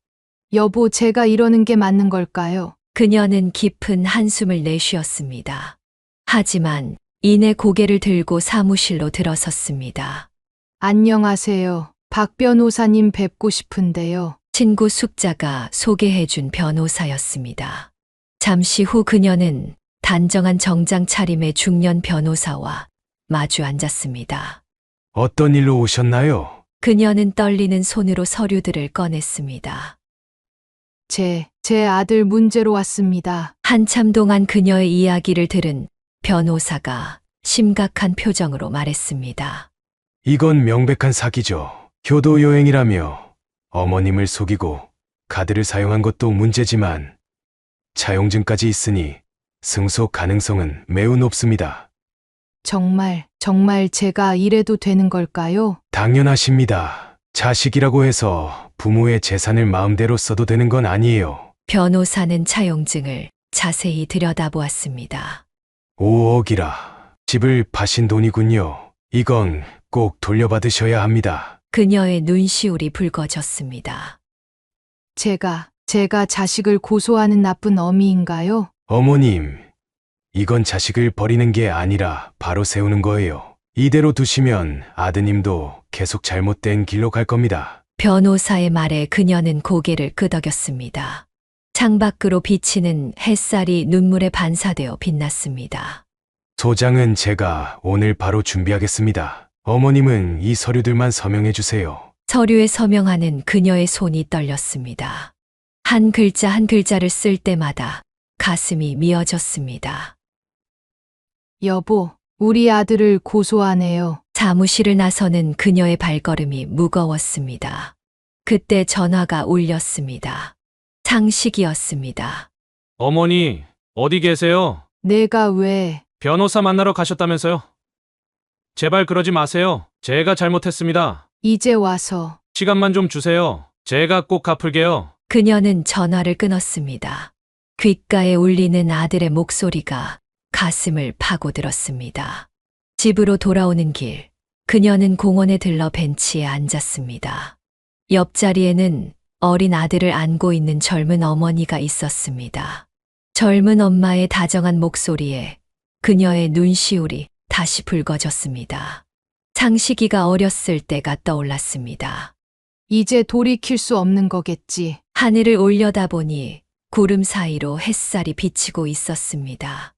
Speaker 9: 여보, 제가 이러는 게 맞는 걸까요?
Speaker 4: 그녀는 깊은 한숨을 내쉬었습니다. 하지만 이내 고개를 들고 사무실로 들어섰습니다.
Speaker 9: 안녕하세요. 박 변호사님 뵙고 싶은데요.
Speaker 4: 친구 숙자가 소개해준 변호사였습니다. 잠시 후 그녀는 단정한 정장 차림의 중년 변호사와 마주 앉았습니다.
Speaker 3: 어떤 일로 오셨나요?
Speaker 4: 그녀는 떨리는 손으로 서류들을 꺼냈습니다.
Speaker 9: 제 아들 문제로 왔습니다.
Speaker 4: 한참 동안 그녀의 이야기를 들은 변호사가 심각한 표정으로 말했습니다.
Speaker 3: 이건 명백한 사기죠. 효도 여행이라며 어머님을 속이고 카드를 사용한 것도 문제지만 차용증까지 있으니 승소 가능성은 매우 높습니다.
Speaker 9: 정말 제가 이래도 되는 걸까요?
Speaker 3: 당연하십니다. 자식이라고 해서 부모의 재산을 마음대로 써도 되는 건 아니에요.
Speaker 4: 변호사는 차용증을 자세히 들여다보았습니다.
Speaker 3: 5억이라 집을 파신 돈이군요. 이건 꼭 돌려받으셔야 합니다.
Speaker 4: 그녀의 눈시울이 붉어졌습니다.
Speaker 9: 제가 자식을 고소하는 나쁜 어미인가요?
Speaker 3: 어머님, 이건 자식을 버리는 게 아니라 바로 세우는 거예요. 이대로 두시면 아드님도 계속 잘못된 길로 갈 겁니다.
Speaker 4: 변호사의 말에 그녀는 고개를 끄덕였습니다. 창밖으로 비치는 햇살이 눈물에 반사되어 빛났습니다.
Speaker 3: 소장은 제가 오늘 바로 준비하겠습니다. 어머님은 이 서류들만 서명해 주세요.
Speaker 4: 서류에 서명하는 그녀의 손이 떨렸습니다. 한 글자 한 글자를 쓸 때마다 가슴이 미어졌습니다.
Speaker 9: 여보, 우리 아들을 고소하네요.
Speaker 4: 사무실을 나서는 그녀의 발걸음이 무거웠습니다. 그때 전화가 울렸습니다. 상식이었습니다.
Speaker 6: 어머니, 어디 계세요?
Speaker 9: 내가 왜
Speaker 6: 변호사 만나러 가셨다면서요? 제발 그러지 마세요. 제가 잘못했습니다.
Speaker 9: 이제 와서
Speaker 6: 시간만 좀 주세요. 제가 꼭 갚을게요.
Speaker 4: 그녀는 전화를 끊었습니다. 귓가에 울리는 아들의 목소리가 가슴을 파고들었습니다. 집으로 돌아오는 길, 그녀는 공원에 들러 벤치에 앉았습니다. 옆자리에는 어린 아들을 안고 있는 젊은 어머니가 있었습니다. 젊은 엄마의 다정한 목소리에 그녀의 눈시울이 다시 붉어졌습니다. 상식이가 어렸을 때가 떠올랐습니다.
Speaker 9: 이제 돌이킬 수 없는 거겠지.
Speaker 4: 하늘을 올려다보니 구름 사이로 햇살이 비치고 있었습니다.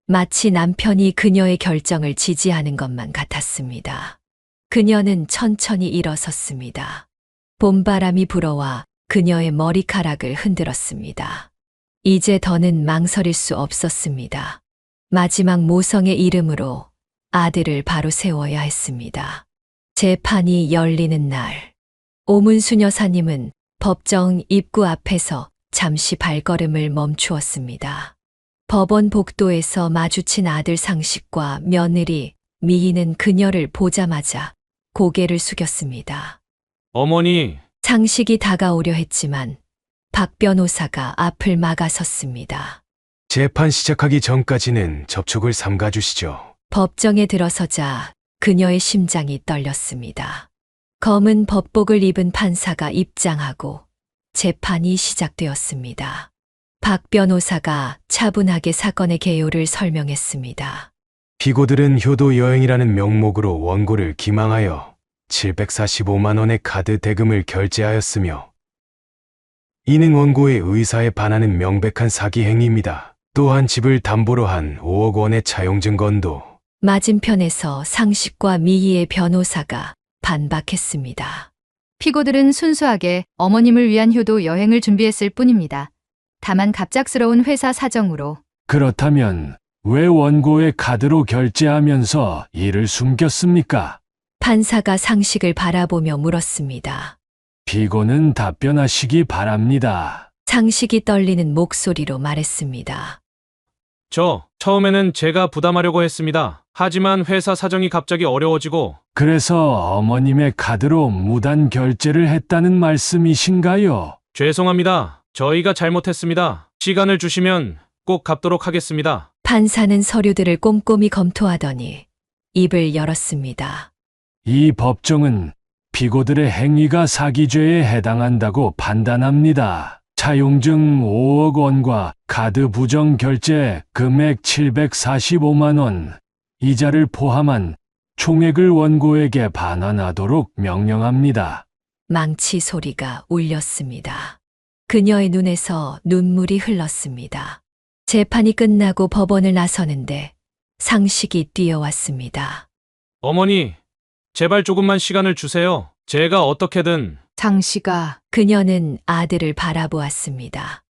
Speaker 4: 마치 남편이 그녀의 결정을 지지하는 것만 같았습니다. 그녀는 천천히 일어섰습니다. 봄바람이 불어와 그녀의 머리카락을 흔들었습니다. 이제 더는 망설일 수 없었습니다. 마지막 모성의 이름으로 아들을 바로 세워야 했습니다. 재판이 열리는 날, 오문수 여사님은 법정 입구 앞에서 잠시 발걸음을 멈추었습니다. 법원 복도에서 마주친 아들 상식과 며느리 미희는 그녀를 보자마자 고개를 숙였습니다.
Speaker 6: 어머니,
Speaker 4: 상식이 다가오려 했지만 박 변호사가 앞을 막아섰습니다.
Speaker 3: 재판 시작하기 전까지는 접촉을 삼가 주시죠.
Speaker 4: 법정에 들어서자 그녀의 심장이 떨렸습니다. 검은 법복을 입은 판사가 입장하고 재판이 시작되었습니다. 박 변호사가 차분하게 사건의 개요를 설명했습니다.
Speaker 3: 피고들은 효도 여행이라는 명목으로 원고를 기망하여 745만 원의 카드 대금을 결제하였으며 이는 원고의 의사에 반하는 명백한 사기 행위입니다. 또한 집을 담보로 한 5억 원의 차용증건도
Speaker 4: 맞은편에서 상식과 미희의 변호사가 반박했습니다.
Speaker 2: 피고들은 순수하게 어머님을 위한 효도 여행을 준비했을 뿐입니다. 다만 갑작스러운 회사 사정으로
Speaker 10: 그렇다면 왜 원고의 카드로 결제하면서 이를 숨겼습니까?
Speaker 4: 판사가 상식을 바라보며 물었습니다.
Speaker 10: 피고는 답변하시기 바랍니다.
Speaker 4: 상식이 떨리는 목소리로 말했습니다.
Speaker 6: 처음에는 제가 부담하려고 했습니다. 하지만 회사 사정이 갑자기 어려워지고
Speaker 10: 그래서 어머님의 카드로 무단 결제를 했다는 말씀이신가요?
Speaker 6: 죄송합니다. 저희가 잘못했습니다. 시간을 주시면 꼭 갚도록 하겠습니다.
Speaker 4: 판사는 서류들을 꼼꼼히 검토하더니 입을 열었습니다.
Speaker 10: 이 법정은 피고들의 행위가 사기죄에 해당한다고 판단합니다. 차용증 5억 원과 카드 부정 결제 금액 745만 원, 이자를 포함한 총액을 원고에게 반환하도록 명령합니다.
Speaker 4: 망치 소리가 울렸습니다. 그녀의 눈에서 눈물이 흘렀습니다. 재판이 끝나고 법원을 나서는데 상식이 뛰어왔습니다.
Speaker 6: 어머니, 제발 조금만 시간을 주세요. 제가 어떻게든
Speaker 9: 상씨가
Speaker 4: 그녀는 아들을 바라보았습니다.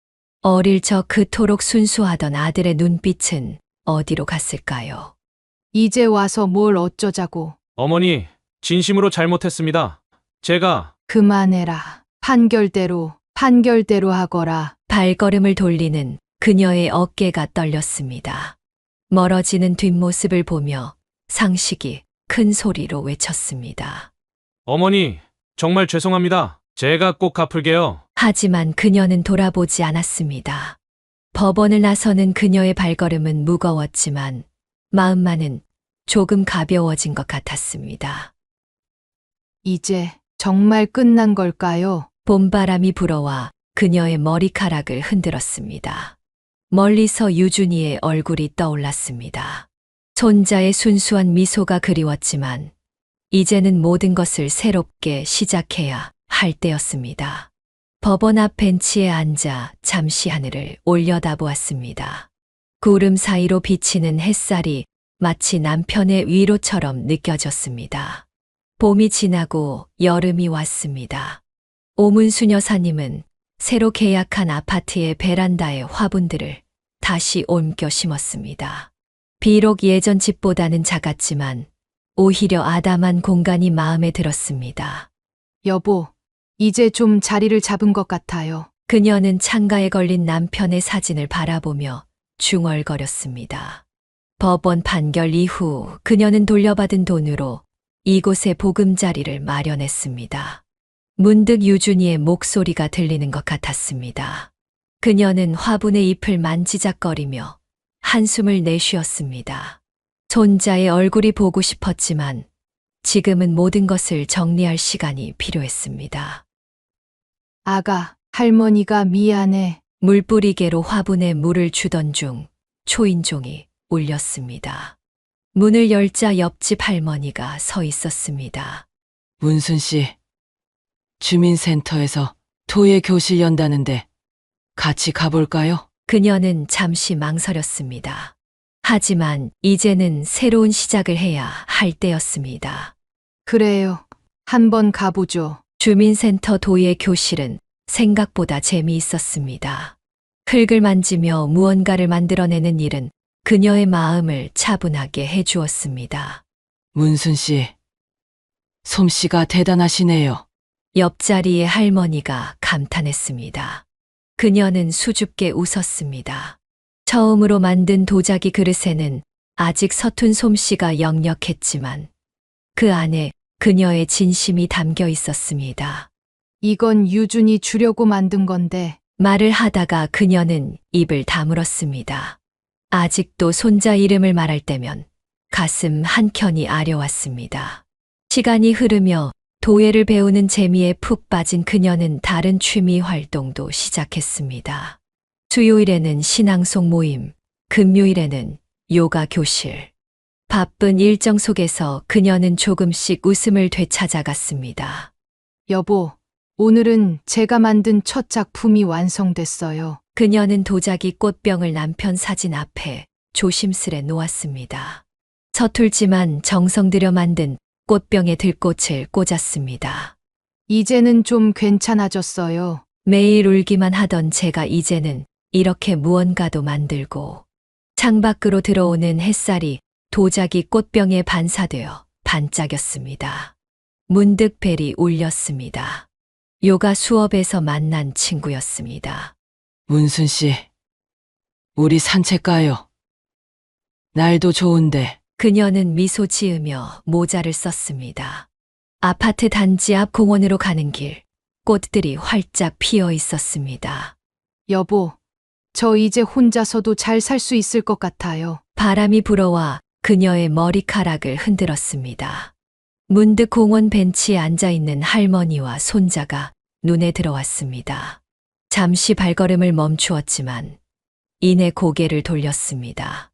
Speaker 4: 어릴 적 그토록 순수하던 아들의 눈빛은 어디로 갔을까요?
Speaker 9: 이제 와서 뭘 어쩌자고.
Speaker 6: 어머니, 진심으로 잘못했습니다. 제가
Speaker 9: 그만해라. 판결대로 하거라.
Speaker 4: 발걸음을 돌리는 그녀의 어깨가 떨렸습니다. 멀어지는 뒷모습을 보며 상식이 큰 소리로 외쳤습니다.
Speaker 6: 어머니, 정말 죄송합니다. 제가 꼭 갚을게요.
Speaker 4: 하지만 그녀는 돌아보지 않았습니다. 법원을 나서는 그녀의 발걸음은 무거웠지만 마음만은 조금 가벼워진 것 같았습니다.
Speaker 9: 이제 정말 끝난 걸까요?
Speaker 4: 봄바람이 불어와 그녀의 머리카락을 흔들었습니다. 멀리서 유준이의 얼굴이 떠올랐습니다. 손자의 순수한 미소가 그리웠지만 이제는 모든 것을 새롭게 시작해야 할 때였습니다. 법원 앞 벤치에 앉아 잠시 하늘을 올려다보았습니다. 구름 사이로 비치는 햇살이 마치 남편의 위로처럼 느껴졌습니다. 봄이 지나고 여름이 왔습니다. 오문수 여사님은 새로 계약한 아파트의 베란다에 화분들을 다시 옮겨 심었습니다. 비록 예전 집보다는 작았지만 오히려 아담한 공간이 마음에 들었습니다.
Speaker 9: 여보, 이제 좀 자리를 잡은 것 같아요.
Speaker 4: 그녀는 창가에 걸린 남편의 사진을 바라보며 중얼거렸습니다. 법원 판결 이후 그녀는 돌려받은 돈으로 이곳에 보금자리를 마련했습니다. 문득 유준이의 목소리가 들리는 것 같았습니다. 그녀는 화분의 잎을 만지작거리며 한숨을 내쉬었습니다. 손자의 얼굴이 보고 싶었지만 지금은 모든 것을 정리할 시간이 필요했습니다.
Speaker 9: 아가, 할머니가 미안해.
Speaker 4: 물뿌리개로 화분에 물을 주던 중 초인종이 울렸습니다. 문을 열자 옆집 할머니가 서 있었습니다.
Speaker 11: 문순 씨, 주민센터에서 토예 교실 연다는데 같이 가볼까요?
Speaker 4: 그녀는 잠시 망설였습니다. 하지만 이제는 새로운 시작을 해야 할 때였습니다.
Speaker 9: 그래요. 한번 가보죠.
Speaker 4: 주민센터 도예 교실은 생각보다 재미있었습니다. 흙을 만지며 무언가를 만들어내는 일은 그녀의 마음을 차분하게 해주었습니다.
Speaker 11: 문순 씨, 솜씨가 대단하시네요.
Speaker 4: 옆자리의 할머니가 감탄했습니다. 그녀는 수줍게 웃었습니다. 처음으로 만든 도자기 그릇에는 아직 서툰 솜씨가 역력했지만 그 안에 그녀의 진심이 담겨 있었습니다.
Speaker 9: 이건 유준이 주려고 만든 건데.
Speaker 4: 말을 하다가 그녀는 입을 다물었습니다. 아직도 손자 이름을 말할 때면 가슴 한켠이 아려왔습니다. 시간이 흐르며 도예를 배우는 재미에 푹 빠진 그녀는 다른 취미 활동도 시작했습니다. 수요일에는 신앙송 모임, 금요일에는 요가 교실. 바쁜 일정 속에서 그녀는 조금씩 웃음을 되찾아갔습니다.
Speaker 9: 여보, 오늘은 제가 만든 첫 작품이 완성됐어요.
Speaker 4: 그녀는 도자기 꽃병을 남편 사진 앞에 조심스레 놓았습니다. 서툴지만 정성 들여 만든 꽃병에 들꽃을 꽂았습니다.
Speaker 9: 이제는 좀 괜찮아졌어요.
Speaker 4: 매일 울기만 하던 제가 이제는 이렇게 무언가도 만들고 창밖으로 들어오는 햇살이 도자기 꽃병에 반사되어 반짝였습니다. 문득 벨이 울렸습니다. 요가 수업에서 만난 친구였습니다.
Speaker 11: 문순 씨, 우리 산책 가요. 날도 좋은데.
Speaker 4: 그녀는 미소 지으며 모자를 썼습니다. 아파트 단지 앞 공원으로 가는 길, 꽃들이 활짝 피어 있었습니다.
Speaker 9: 여보, 저 이제 혼자서도 잘 살 수 있을 것 같아요.
Speaker 4: 바람이 불어와 그녀의 머리카락을 흔들었습니다. 문득 공원 벤치에 앉아있는 할머니와 손자가 눈에 들어왔습니다. 잠시 발걸음을 멈추었지만 이내 고개를 돌렸습니다.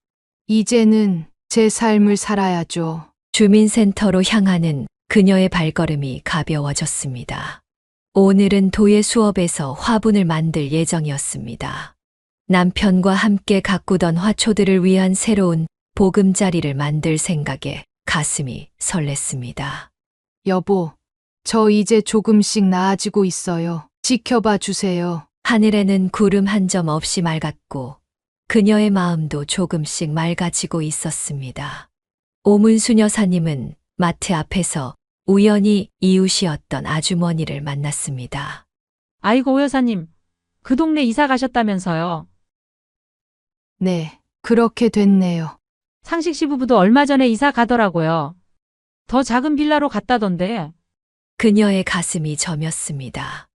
Speaker 9: 이제는 제 삶을 살아야죠.
Speaker 4: 주민센터로 향하는 그녀의 발걸음이 가벼워졌습니다. 오늘은 도예 수업에서 화분을 만들 예정이었습니다. 남편과 함께 가꾸던 화초들을 위한 새로운 보금자리를 만들 생각에 가슴이 설렜습니다.
Speaker 9: 여보, 저 이제 조금씩 나아지고 있어요. 지켜봐 주세요.
Speaker 4: 하늘에는 구름 한 점 없이 맑았고 그녀의 마음도 조금씩 맑아지고 있었습니다. 오문순 여사님은 마트 앞에서 우연히 이웃이었던 아주머니를 만났습니다.
Speaker 12: 아이고, 오 여사님. 그 동네 이사 가셨다면서요.
Speaker 9: 네, 그렇게 됐네요.
Speaker 12: 상식 씨 부부도 얼마 전에 이사 가더라고요. 더 작은 빌라로 갔다던데.
Speaker 4: 그녀의 가슴이 저몄습니다.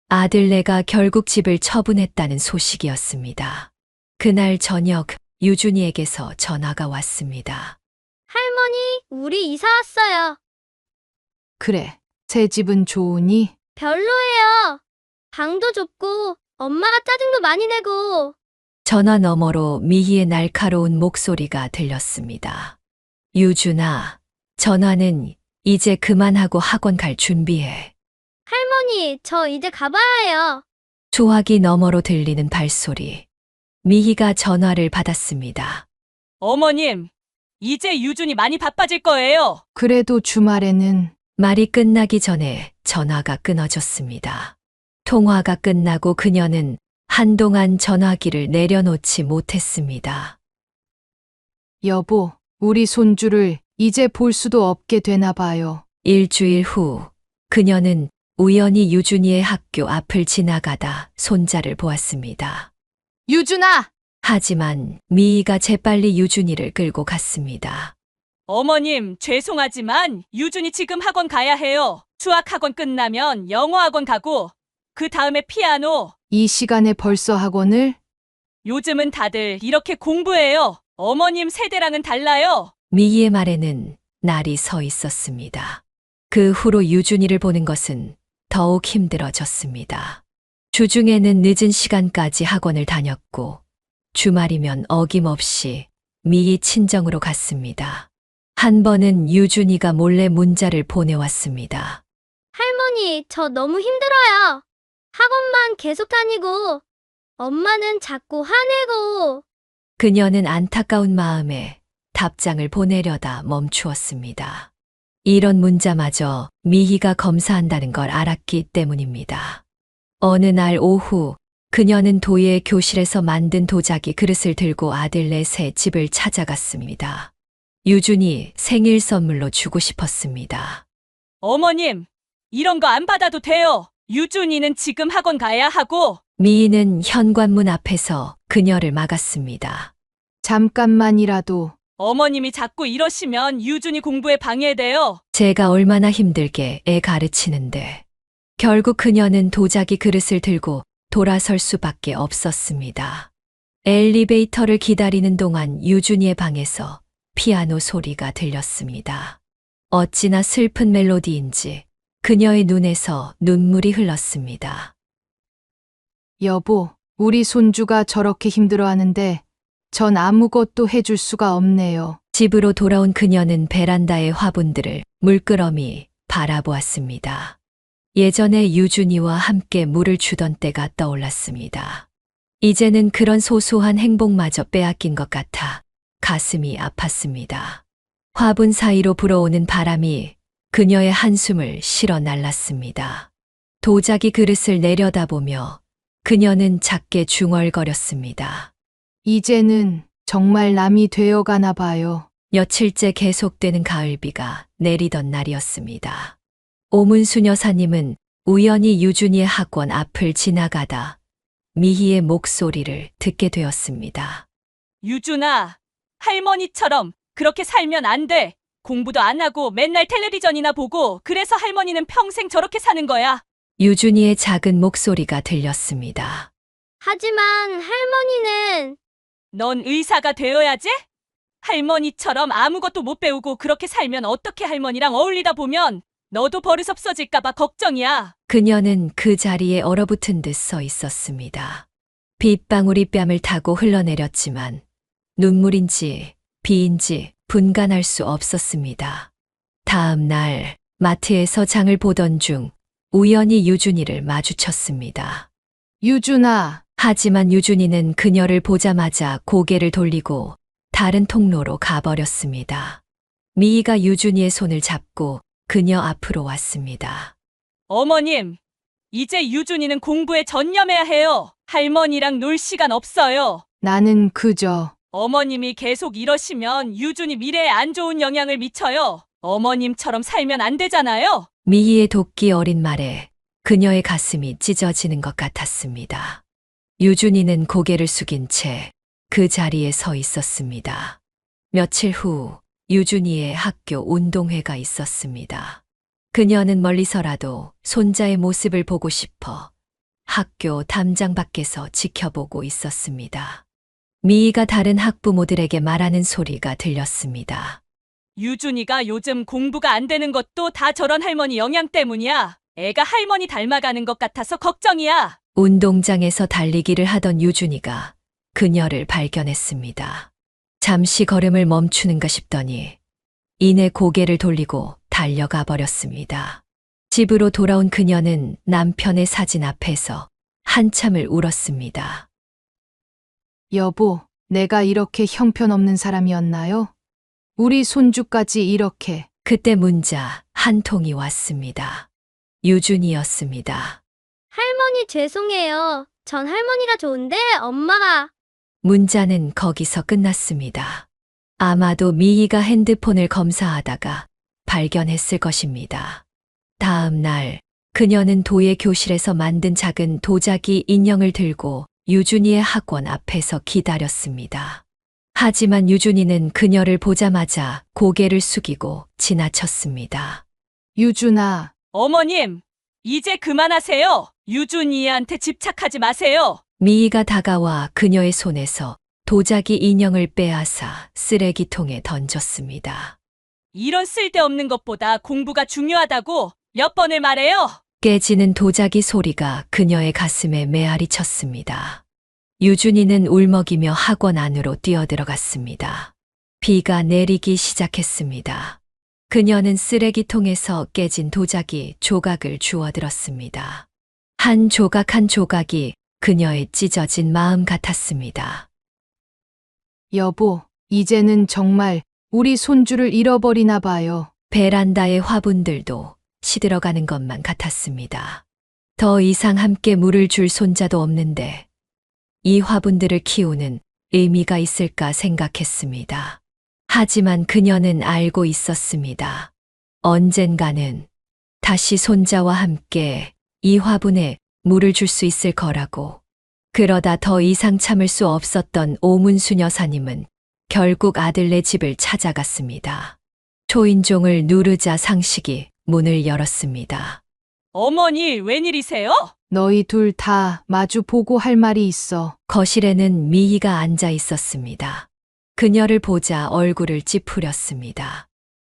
Speaker 4: 아들네가 결국 집을 처분했다는 소식이었습니다. 그날 저녁 유준이에게서 전화가 왔습니다.
Speaker 5: 할머니, 우리 이사 왔어요.
Speaker 9: 그래, 새 집은 좋으니?
Speaker 5: 별로예요. 방도 좁고 엄마가 짜증도 많이 내고.
Speaker 4: 전화 너머로 미희의 날카로운 목소리가 들렸습니다. 유준아, 전화는 이제 그만하고 학원 갈 준비해.
Speaker 5: 할머니, 저 이제 가봐야 해요.
Speaker 4: 소화기 너머로 들리는 발소리. 미희가 전화를 받았습니다.
Speaker 1: 어머님, 이제 유준이 많이 바빠질 거예요.
Speaker 9: 그래도 주말에는
Speaker 4: 말이 끝나기 전에 전화가 끊어졌습니다. 통화가 끝나고 그녀는 한동안 전화기를 내려놓지 못했습니다.
Speaker 9: 여보, 우리 손주를 이제 볼 수도 없게 되나 봐요.
Speaker 4: 일주일 후 그녀는 우연히 유준이의 학교 앞을 지나가다 손자를 보았습니다.
Speaker 2: 유준아!
Speaker 4: 하지만 미희가 재빨리 유준이를 끌고 갔습니다.
Speaker 1: 어머님, 죄송하지만 유준이 지금 학원 가야 해요. 수학 학원 끝나면 영어 학원 가고 그 다음에 피아노.
Speaker 9: 이 시간에 벌써 학원을?
Speaker 1: 요즘은 다들 이렇게 공부해요. 어머님 세대랑은 달라요.
Speaker 4: 미희의 말에는 날이 서 있었습니다. 그 후로 유준이를 보는 것은 더욱 힘들어졌습니다. 주중에는 늦은 시간까지 학원을 다녔고 주말이면 어김없이 미희 친정으로 갔습니다. 한 번은 유준이가 몰래 문자를 보내왔습니다.
Speaker 5: 할머니, 저 너무 힘들어요. 학원만 계속 다니고, 엄마는 자꾸 화내고.
Speaker 4: 그녀는 안타까운 마음에 답장을 보내려다 멈추었습니다. 이런 문자마저 미희가 검사한다는 걸 알았기 때문입니다. 어느 날 오후 그녀는 도예의 교실에서 만든 도자기 그릇을 들고 아들네 새 집을 찾아갔습니다. 유준이 생일 선물로 주고 싶었습니다.
Speaker 1: 어머님, 이런 거 안 받아도 돼요. 유준이는 지금 학원 가야 하고.
Speaker 4: 미희는 현관문 앞에서 그녀를 막았습니다.
Speaker 9: 잠깐만이라도.
Speaker 1: 어머님이 자꾸 이러시면 유준이 공부에 방해돼요.
Speaker 4: 제가 얼마나 힘들게 애 가르치는데. 결국 그녀는 도자기 그릇을 들고 돌아설 수밖에 없었습니다. 엘리베이터를 기다리는 동안 유준이의 방에서 피아노 소리가 들렸습니다. 어찌나 슬픈 멜로디인지 그녀의 눈에서 눈물이 흘렀습니다.
Speaker 9: 여보, 우리 손주가 저렇게 힘들어하는데 전 아무것도 해줄 수가 없네요.
Speaker 4: 집으로 돌아온 그녀는 베란다의 화분들을 물끄러미 바라보았습니다. 예전에 유준이와 함께 물을 주던 때가 떠올랐습니다. 이제는 그런 소소한 행복마저 빼앗긴 것 같아 가슴이 아팠습니다. 화분 사이로 불어오는 바람이 그녀의 한숨을 실어 날랐습니다. 도자기 그릇을 내려다보며 그녀는 작게 중얼거렸습니다.
Speaker 9: 이제는 정말 남이 되어가나 봐요.
Speaker 4: 며칠째 계속되는 가을비가 내리던 날이었습니다. 오문순 여사님은 우연히 유준이의 학원 앞을 지나가다 미희의 목소리를 듣게 되었습니다.
Speaker 1: 유준아, 할머니처럼 그렇게 살면 안 돼. 공부도 안 하고 맨날 텔레비전이나 보고 그래서 할머니는 평생 저렇게 사는 거야.
Speaker 4: 유준이의 작은 목소리가 들렸습니다.
Speaker 5: 하지만 할머니는.
Speaker 1: 넌 의사가 되어야지? 할머니처럼 아무것도 못 배우고 그렇게 살면 어떻게 할머니랑 어울리다 보면 너도 버릇없어질까봐 걱정이야.
Speaker 4: 그녀는 그 자리에 얼어붙은 듯 서 있었습니다. 빗방울이 뺨을 타고 흘러내렸지만 눈물인지 비인지 분간할 수 없었습니다. 다음 날 마트에서 장을 보던 중 우연히 유준이를 마주쳤습니다.
Speaker 9: 유준아.
Speaker 4: 하지만 유준이는 그녀를 보자마자 고개를 돌리고 다른 통로로 가버렸습니다. 미희가 유준이의 손을 잡고 그녀 앞으로 왔습니다.
Speaker 1: 어머님, 이제 유준이는 공부에 전념해야 해요. 할머니랑 놀 시간 없어요.
Speaker 9: 나는 그저
Speaker 1: 어머님이 계속 이러시면 유준이 미래에 안 좋은 영향을 미쳐요. 어머님처럼 살면 안 되잖아요.
Speaker 4: 미희의 도끼 어린 말에 그녀의 가슴이 찢어지는 것 같았습니다. 유준이는 고개를 숙인 채 그 자리에 서 있었습니다. 며칠 후 유준이의 학교 운동회가 있었습니다. 그녀는 멀리서라도 손자의 모습을 보고 싶어 학교 담장 밖에서 지켜보고 있었습니다. 미희가 다른 학부모들에게 말하는 소리가 들렸습니다.
Speaker 1: 유준이가 요즘 공부가 안 되는 것도 다 저런 할머니 영향 때문이야. 애가 할머니 닮아가는 것 같아서 걱정이야.
Speaker 4: 운동장에서 달리기를 하던 유준이가 그녀를 발견했습니다. 잠시 걸음을 멈추는가 싶더니 이내 고개를 돌리고 달려가 버렸습니다. 집으로 돌아온 그녀는 남편의 사진 앞에서 한참을 울었습니다.
Speaker 9: 여보, 내가 이렇게 형편없는 사람이었나요? 우리 손주까지 이렇게.
Speaker 4: 그때 문자 한 통이 왔습니다. 유준이였습니다.
Speaker 5: 할머니 죄송해요. 전 할머니가 좋은데 엄마가.
Speaker 4: 문자는 거기서 끝났습니다. 아마도 미희가 핸드폰을 검사하다가 발견했을 것입니다. 다음 날 그녀는 도예 교실에서 만든 작은 도자기 인형을 들고 유준이의 학원 앞에서 기다렸습니다. 하지만 유준이는 그녀를 보자마자 고개를 숙이고 지나쳤습니다.
Speaker 9: 유준아,
Speaker 1: 어머님, 이제 그만하세요. 유준이한테 집착하지 마세요.
Speaker 4: 미희가 다가와 그녀의 손에서 도자기 인형을 빼앗아 쓰레기통에 던졌습니다.
Speaker 1: 이런 쓸데없는 것보다 공부가 중요하다고 몇 번을 말해요.
Speaker 4: 깨지는 도자기 소리가 그녀의 가슴에 메아리 쳤습니다. 유준이는 울먹이며 학원 안으로 뛰어들어갔습니다. 비가 내리기 시작했습니다. 그녀는 쓰레기통에서 깨진 도자기 조각을 주워들었습니다. 한 조각 한 조각이 그녀의 찢어진 마음 같았습니다.
Speaker 9: 여보, 이제는 정말 우리 손주를 잃어버리나 봐요.
Speaker 4: 베란다의 화분들도 시들어가는 것만 같았습니다. 더 이상 함께 물을 줄 손자도 없는데 이 화분들을 키우는 의미가 있을까 생각했습니다. 하지만 그녀는 알고 있었습니다. 언젠가는 다시 손자와 함께 이 화분에 물을 줄 수 있을 거라고. 그러다 더 이상 참을 수 없었던 오문수 여사님은 결국 아들네 집을 찾아갔습니다. 초인종을 누르자 상식이 문을 열었습니다.
Speaker 1: 어머니, 웬일이세요?
Speaker 9: 너희 둘 다 마주 보고 할 말이 있어.
Speaker 4: 거실에는 미희가 앉아 있었습니다. 그녀를 보자 얼굴을 찌푸렸습니다.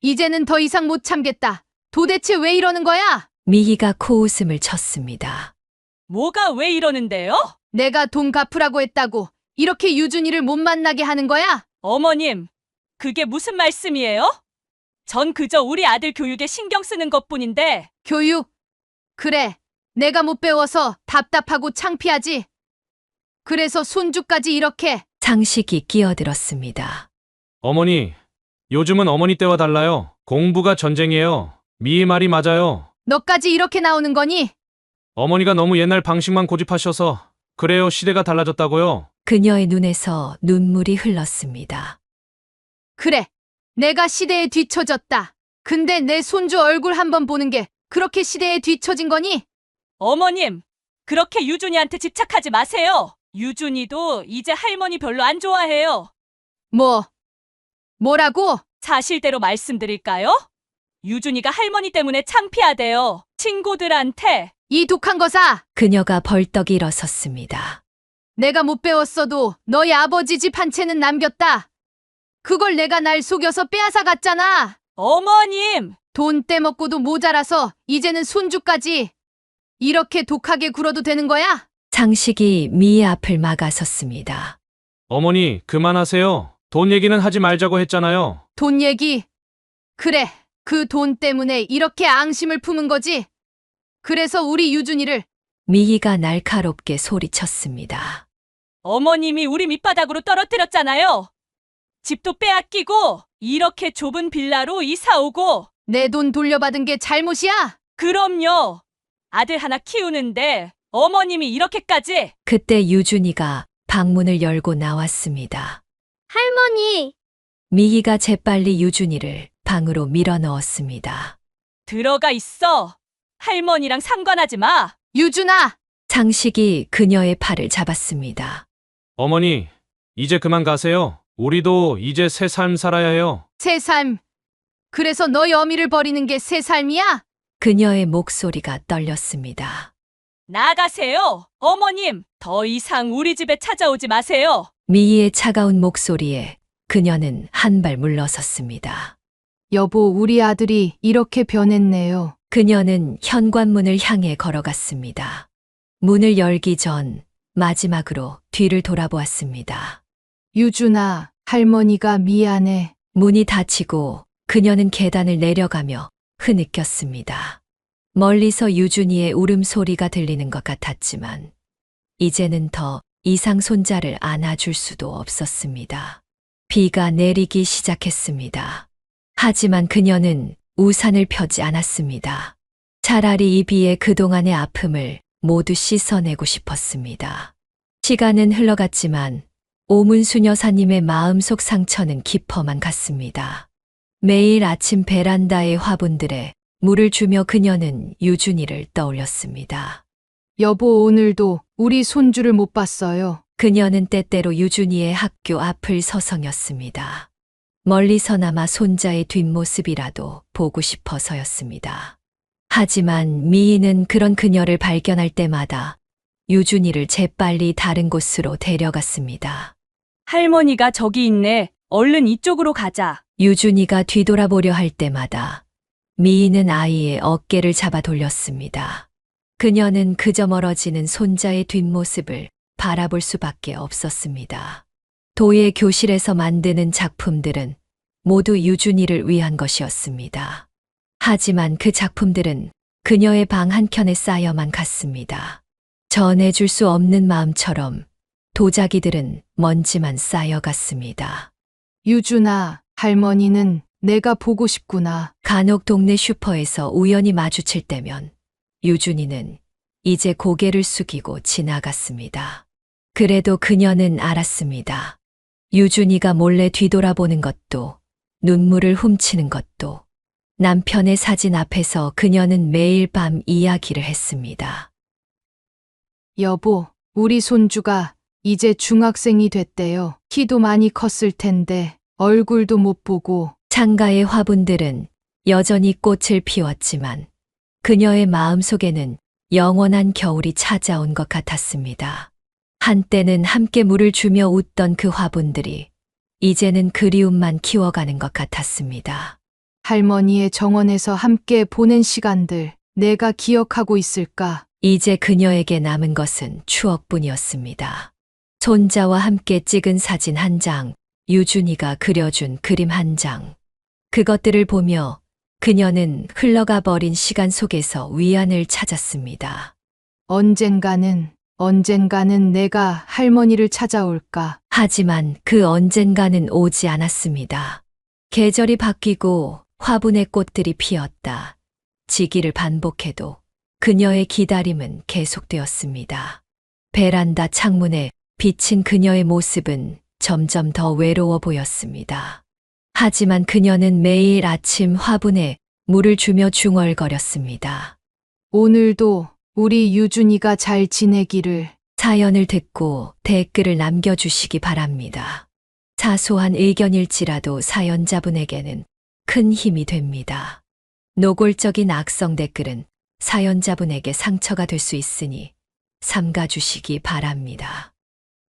Speaker 9: 이제는 더 이상 못 참겠다. 도대체 왜 이러는 거야?
Speaker 4: 미희가 코웃음을 쳤습니다.
Speaker 1: 뭐가 왜 이러는데요?
Speaker 9: 내가 돈 갚으라고 했다고 이렇게 유준이를 못 만나게 하는 거야?
Speaker 1: 어머님, 그게 무슨 말씀이에요? 전 그저 우리 아들 교육에 신경 쓰는 것뿐인데.
Speaker 9: 교육? 그래, 내가 못 배워서 답답하고 창피하지. 그래서 손주까지 이렇게.
Speaker 4: 상식이 끼어들었습니다.
Speaker 6: 어머니, 요즘은 어머니 때와 달라요. 공부가 전쟁이에요. 미희 말이 맞아요.
Speaker 9: 너까지 이렇게 나오는 거니?
Speaker 6: 어머니가 너무 옛날 방식만 고집하셔서 그래요. 시대가 달라졌다고요.
Speaker 4: 그녀의 눈에서 눈물이 흘렀습니다.
Speaker 9: 그래, 내가 시대에 뒤처졌다. 근데 내 손주 얼굴 한번 보는 게 그렇게 시대에 뒤처진 거니?
Speaker 1: 어머님, 그렇게 유준이한테 집착하지 마세요. 유준이도 이제 할머니 별로 안 좋아해요.
Speaker 9: 뭐라고?
Speaker 1: 사실대로 말씀드릴까요? 유준이가 할머니 때문에 창피하대요. 친구들한테.
Speaker 9: 이 독한 거사!
Speaker 4: 그녀가 벌떡 일어섰습니다.
Speaker 9: 내가 못 배웠어도 너희 아버지 집 한 채는 남겼다. 그걸 내가 날 속여서 빼앗아 갔잖아.
Speaker 1: 어머님!
Speaker 9: 돈 떼먹고도 모자라서 이제는 손주까지. 이렇게 독하게 굴어도 되는 거야?
Speaker 4: 상식이 미의 앞을 막아섰습니다.
Speaker 6: 어머니, 그만하세요. 돈 얘기는 하지 말자고 했잖아요.
Speaker 9: 돈 얘기? 그래, 그 돈 때문에 이렇게 앙심을 품은 거지. 그래서 우리 유준이를.
Speaker 4: 미희가 날카롭게 소리쳤습니다.
Speaker 1: 어머님이 우리 밑바닥으로 떨어뜨렸잖아요. 집도 빼앗기고 이렇게 좁은 빌라로 이사 오고.
Speaker 9: 내 돈 돌려받은 게 잘못이야?
Speaker 1: 그럼요. 아들 하나 키우는데 어머님이 이렇게까지?
Speaker 4: 그때 유준이가 방문을 열고 나왔습니다.
Speaker 5: 할머니,
Speaker 4: 미희가 재빨리 유준이를 방으로 밀어 넣었습니다.
Speaker 1: 들어가 있어. 할머니랑 상관하지 마.
Speaker 2: 유준아!
Speaker 4: 창식이 그녀의 팔을 잡았습니다.
Speaker 6: 어머니, 이제 그만 가세요. 우리도 이제 새 삶 살아야 해요.
Speaker 2: 새 삶. 그래서 너 여미를 버리는 게 새 삶이야?
Speaker 4: 그녀의 목소리가 떨렸습니다.
Speaker 1: 나가세요. 어머님, 더 이상 우리 집에 찾아오지 마세요.
Speaker 4: 미희의 차가운 목소리에 그녀는 한 발 물러섰습니다.
Speaker 2: 여보, 우리 아들이 이렇게 변했네요.
Speaker 4: 그녀는 현관문을 향해 걸어갔습니다. 문을 열기 전 마지막으로 뒤를 돌아보았습니다.
Speaker 2: 유준아, 할머니가 미안해.
Speaker 4: 문이 닫히고 그녀는 계단을 내려가며 흐느꼈습니다. 멀리서 유준이의 울음소리가 들리는 것 같았지만 이제는 더 이상 손자를 안아줄 수도 없었습니다. 비가 내리기 시작했습니다. 하지만 그녀는 우산을 펴지 않았습니다. 차라리 이 비에 그동안의 아픔을 모두 씻어내고 싶었습니다. 시간은 흘러갔지만 오문수 여사님의 마음속 상처는 깊어만 갔습니다. 매일 아침 베란다의 화분들에 물을 주며 그녀는 유준이를 떠올렸습니다.
Speaker 2: 여보, 오늘도 우리 손주를 못 봤어요.
Speaker 4: 그녀는 때때로 유준이의 학교 앞을 서성였습니다. 멀리서나마 손자의 뒷모습이라도 보고 싶어서였습니다. 하지만 미희는 그런 그녀를 발견할 때마다 유준이를 재빨리 다른 곳으로 데려갔습니다.
Speaker 1: 할머니가 저기 있네. 얼른 이쪽으로 가자.
Speaker 4: 유준이가 뒤돌아보려 할 때마다 미희는 아이의 어깨를 잡아 돌렸습니다. 그녀는 그저 멀어지는 손자의 뒷모습을 바라볼 수밖에 없었습니다. 도예 교실에서 만드는 작품들은 모두 유준이를 위한 것이었습니다. 하지만 그 작품들은 그녀의 방 한켠에 쌓여만 갔습니다. 전해줄 수 없는 마음처럼 도자기들은 먼지만 쌓여갔습니다.
Speaker 2: 유준아, 할머니는 내가 보고 싶구나.
Speaker 4: 간혹 동네 슈퍼에서 우연히 마주칠 때면 유준이는 이제 고개를 숙이고 지나갔습니다. 그래도 그녀는 알았습니다. 유준이가 몰래 뒤돌아보는 것도 눈물을 훔치는 것도 남편의 사진 앞에서 그녀는 매일 밤 이야기를 했습니다.
Speaker 2: 여보, 우리 손주가 이제 중학생이 됐대요. 키도 많이 컸을 텐데 얼굴도 못 보고.
Speaker 4: 창가의 화분들은 여전히 꽃을 피웠지만 그녀의 마음속에는 영원한 겨울이 찾아온 것 같았습니다. 한때는 함께 물을 주며 웃던 그 화분들이 이제는 그리움만 키워가는 것 같았습니다.
Speaker 2: 할머니의 정원에서 함께 보낸 시간들 내가 기억하고 있을까?
Speaker 4: 이제 그녀에게 남은 것은 추억뿐이었습니다. 손자와 함께 찍은 사진 한 장, 유준이가 그려준 그림 한 장. 그것들을 보며 그녀는 흘러가 버린 시간 속에서 위안을 찾았습니다.
Speaker 2: 언젠가는 내가 할머니를 찾아올까?
Speaker 4: 하지만 그 언젠가는 오지 않았습니다. 계절이 바뀌고 화분의 꽃들이 피었다. 지기를 반복해도 그녀의 기다림은 계속되었습니다. 베란다 창문에 비친 그녀의 모습은 점점 더 외로워 보였습니다. 하지만 그녀는 매일 아침 화분에 물을 주며 중얼거렸습니다.
Speaker 2: 오늘도 우리 유준이가 잘 지내기를.
Speaker 4: 사연을 듣고 댓글을 남겨주시기 바랍니다. 사소한 의견일지라도 사연자분에게는 큰 힘이 됩니다. 노골적인 악성 댓글은 사연자분에게 상처가 될 수 있으니 삼가주시기 바랍니다.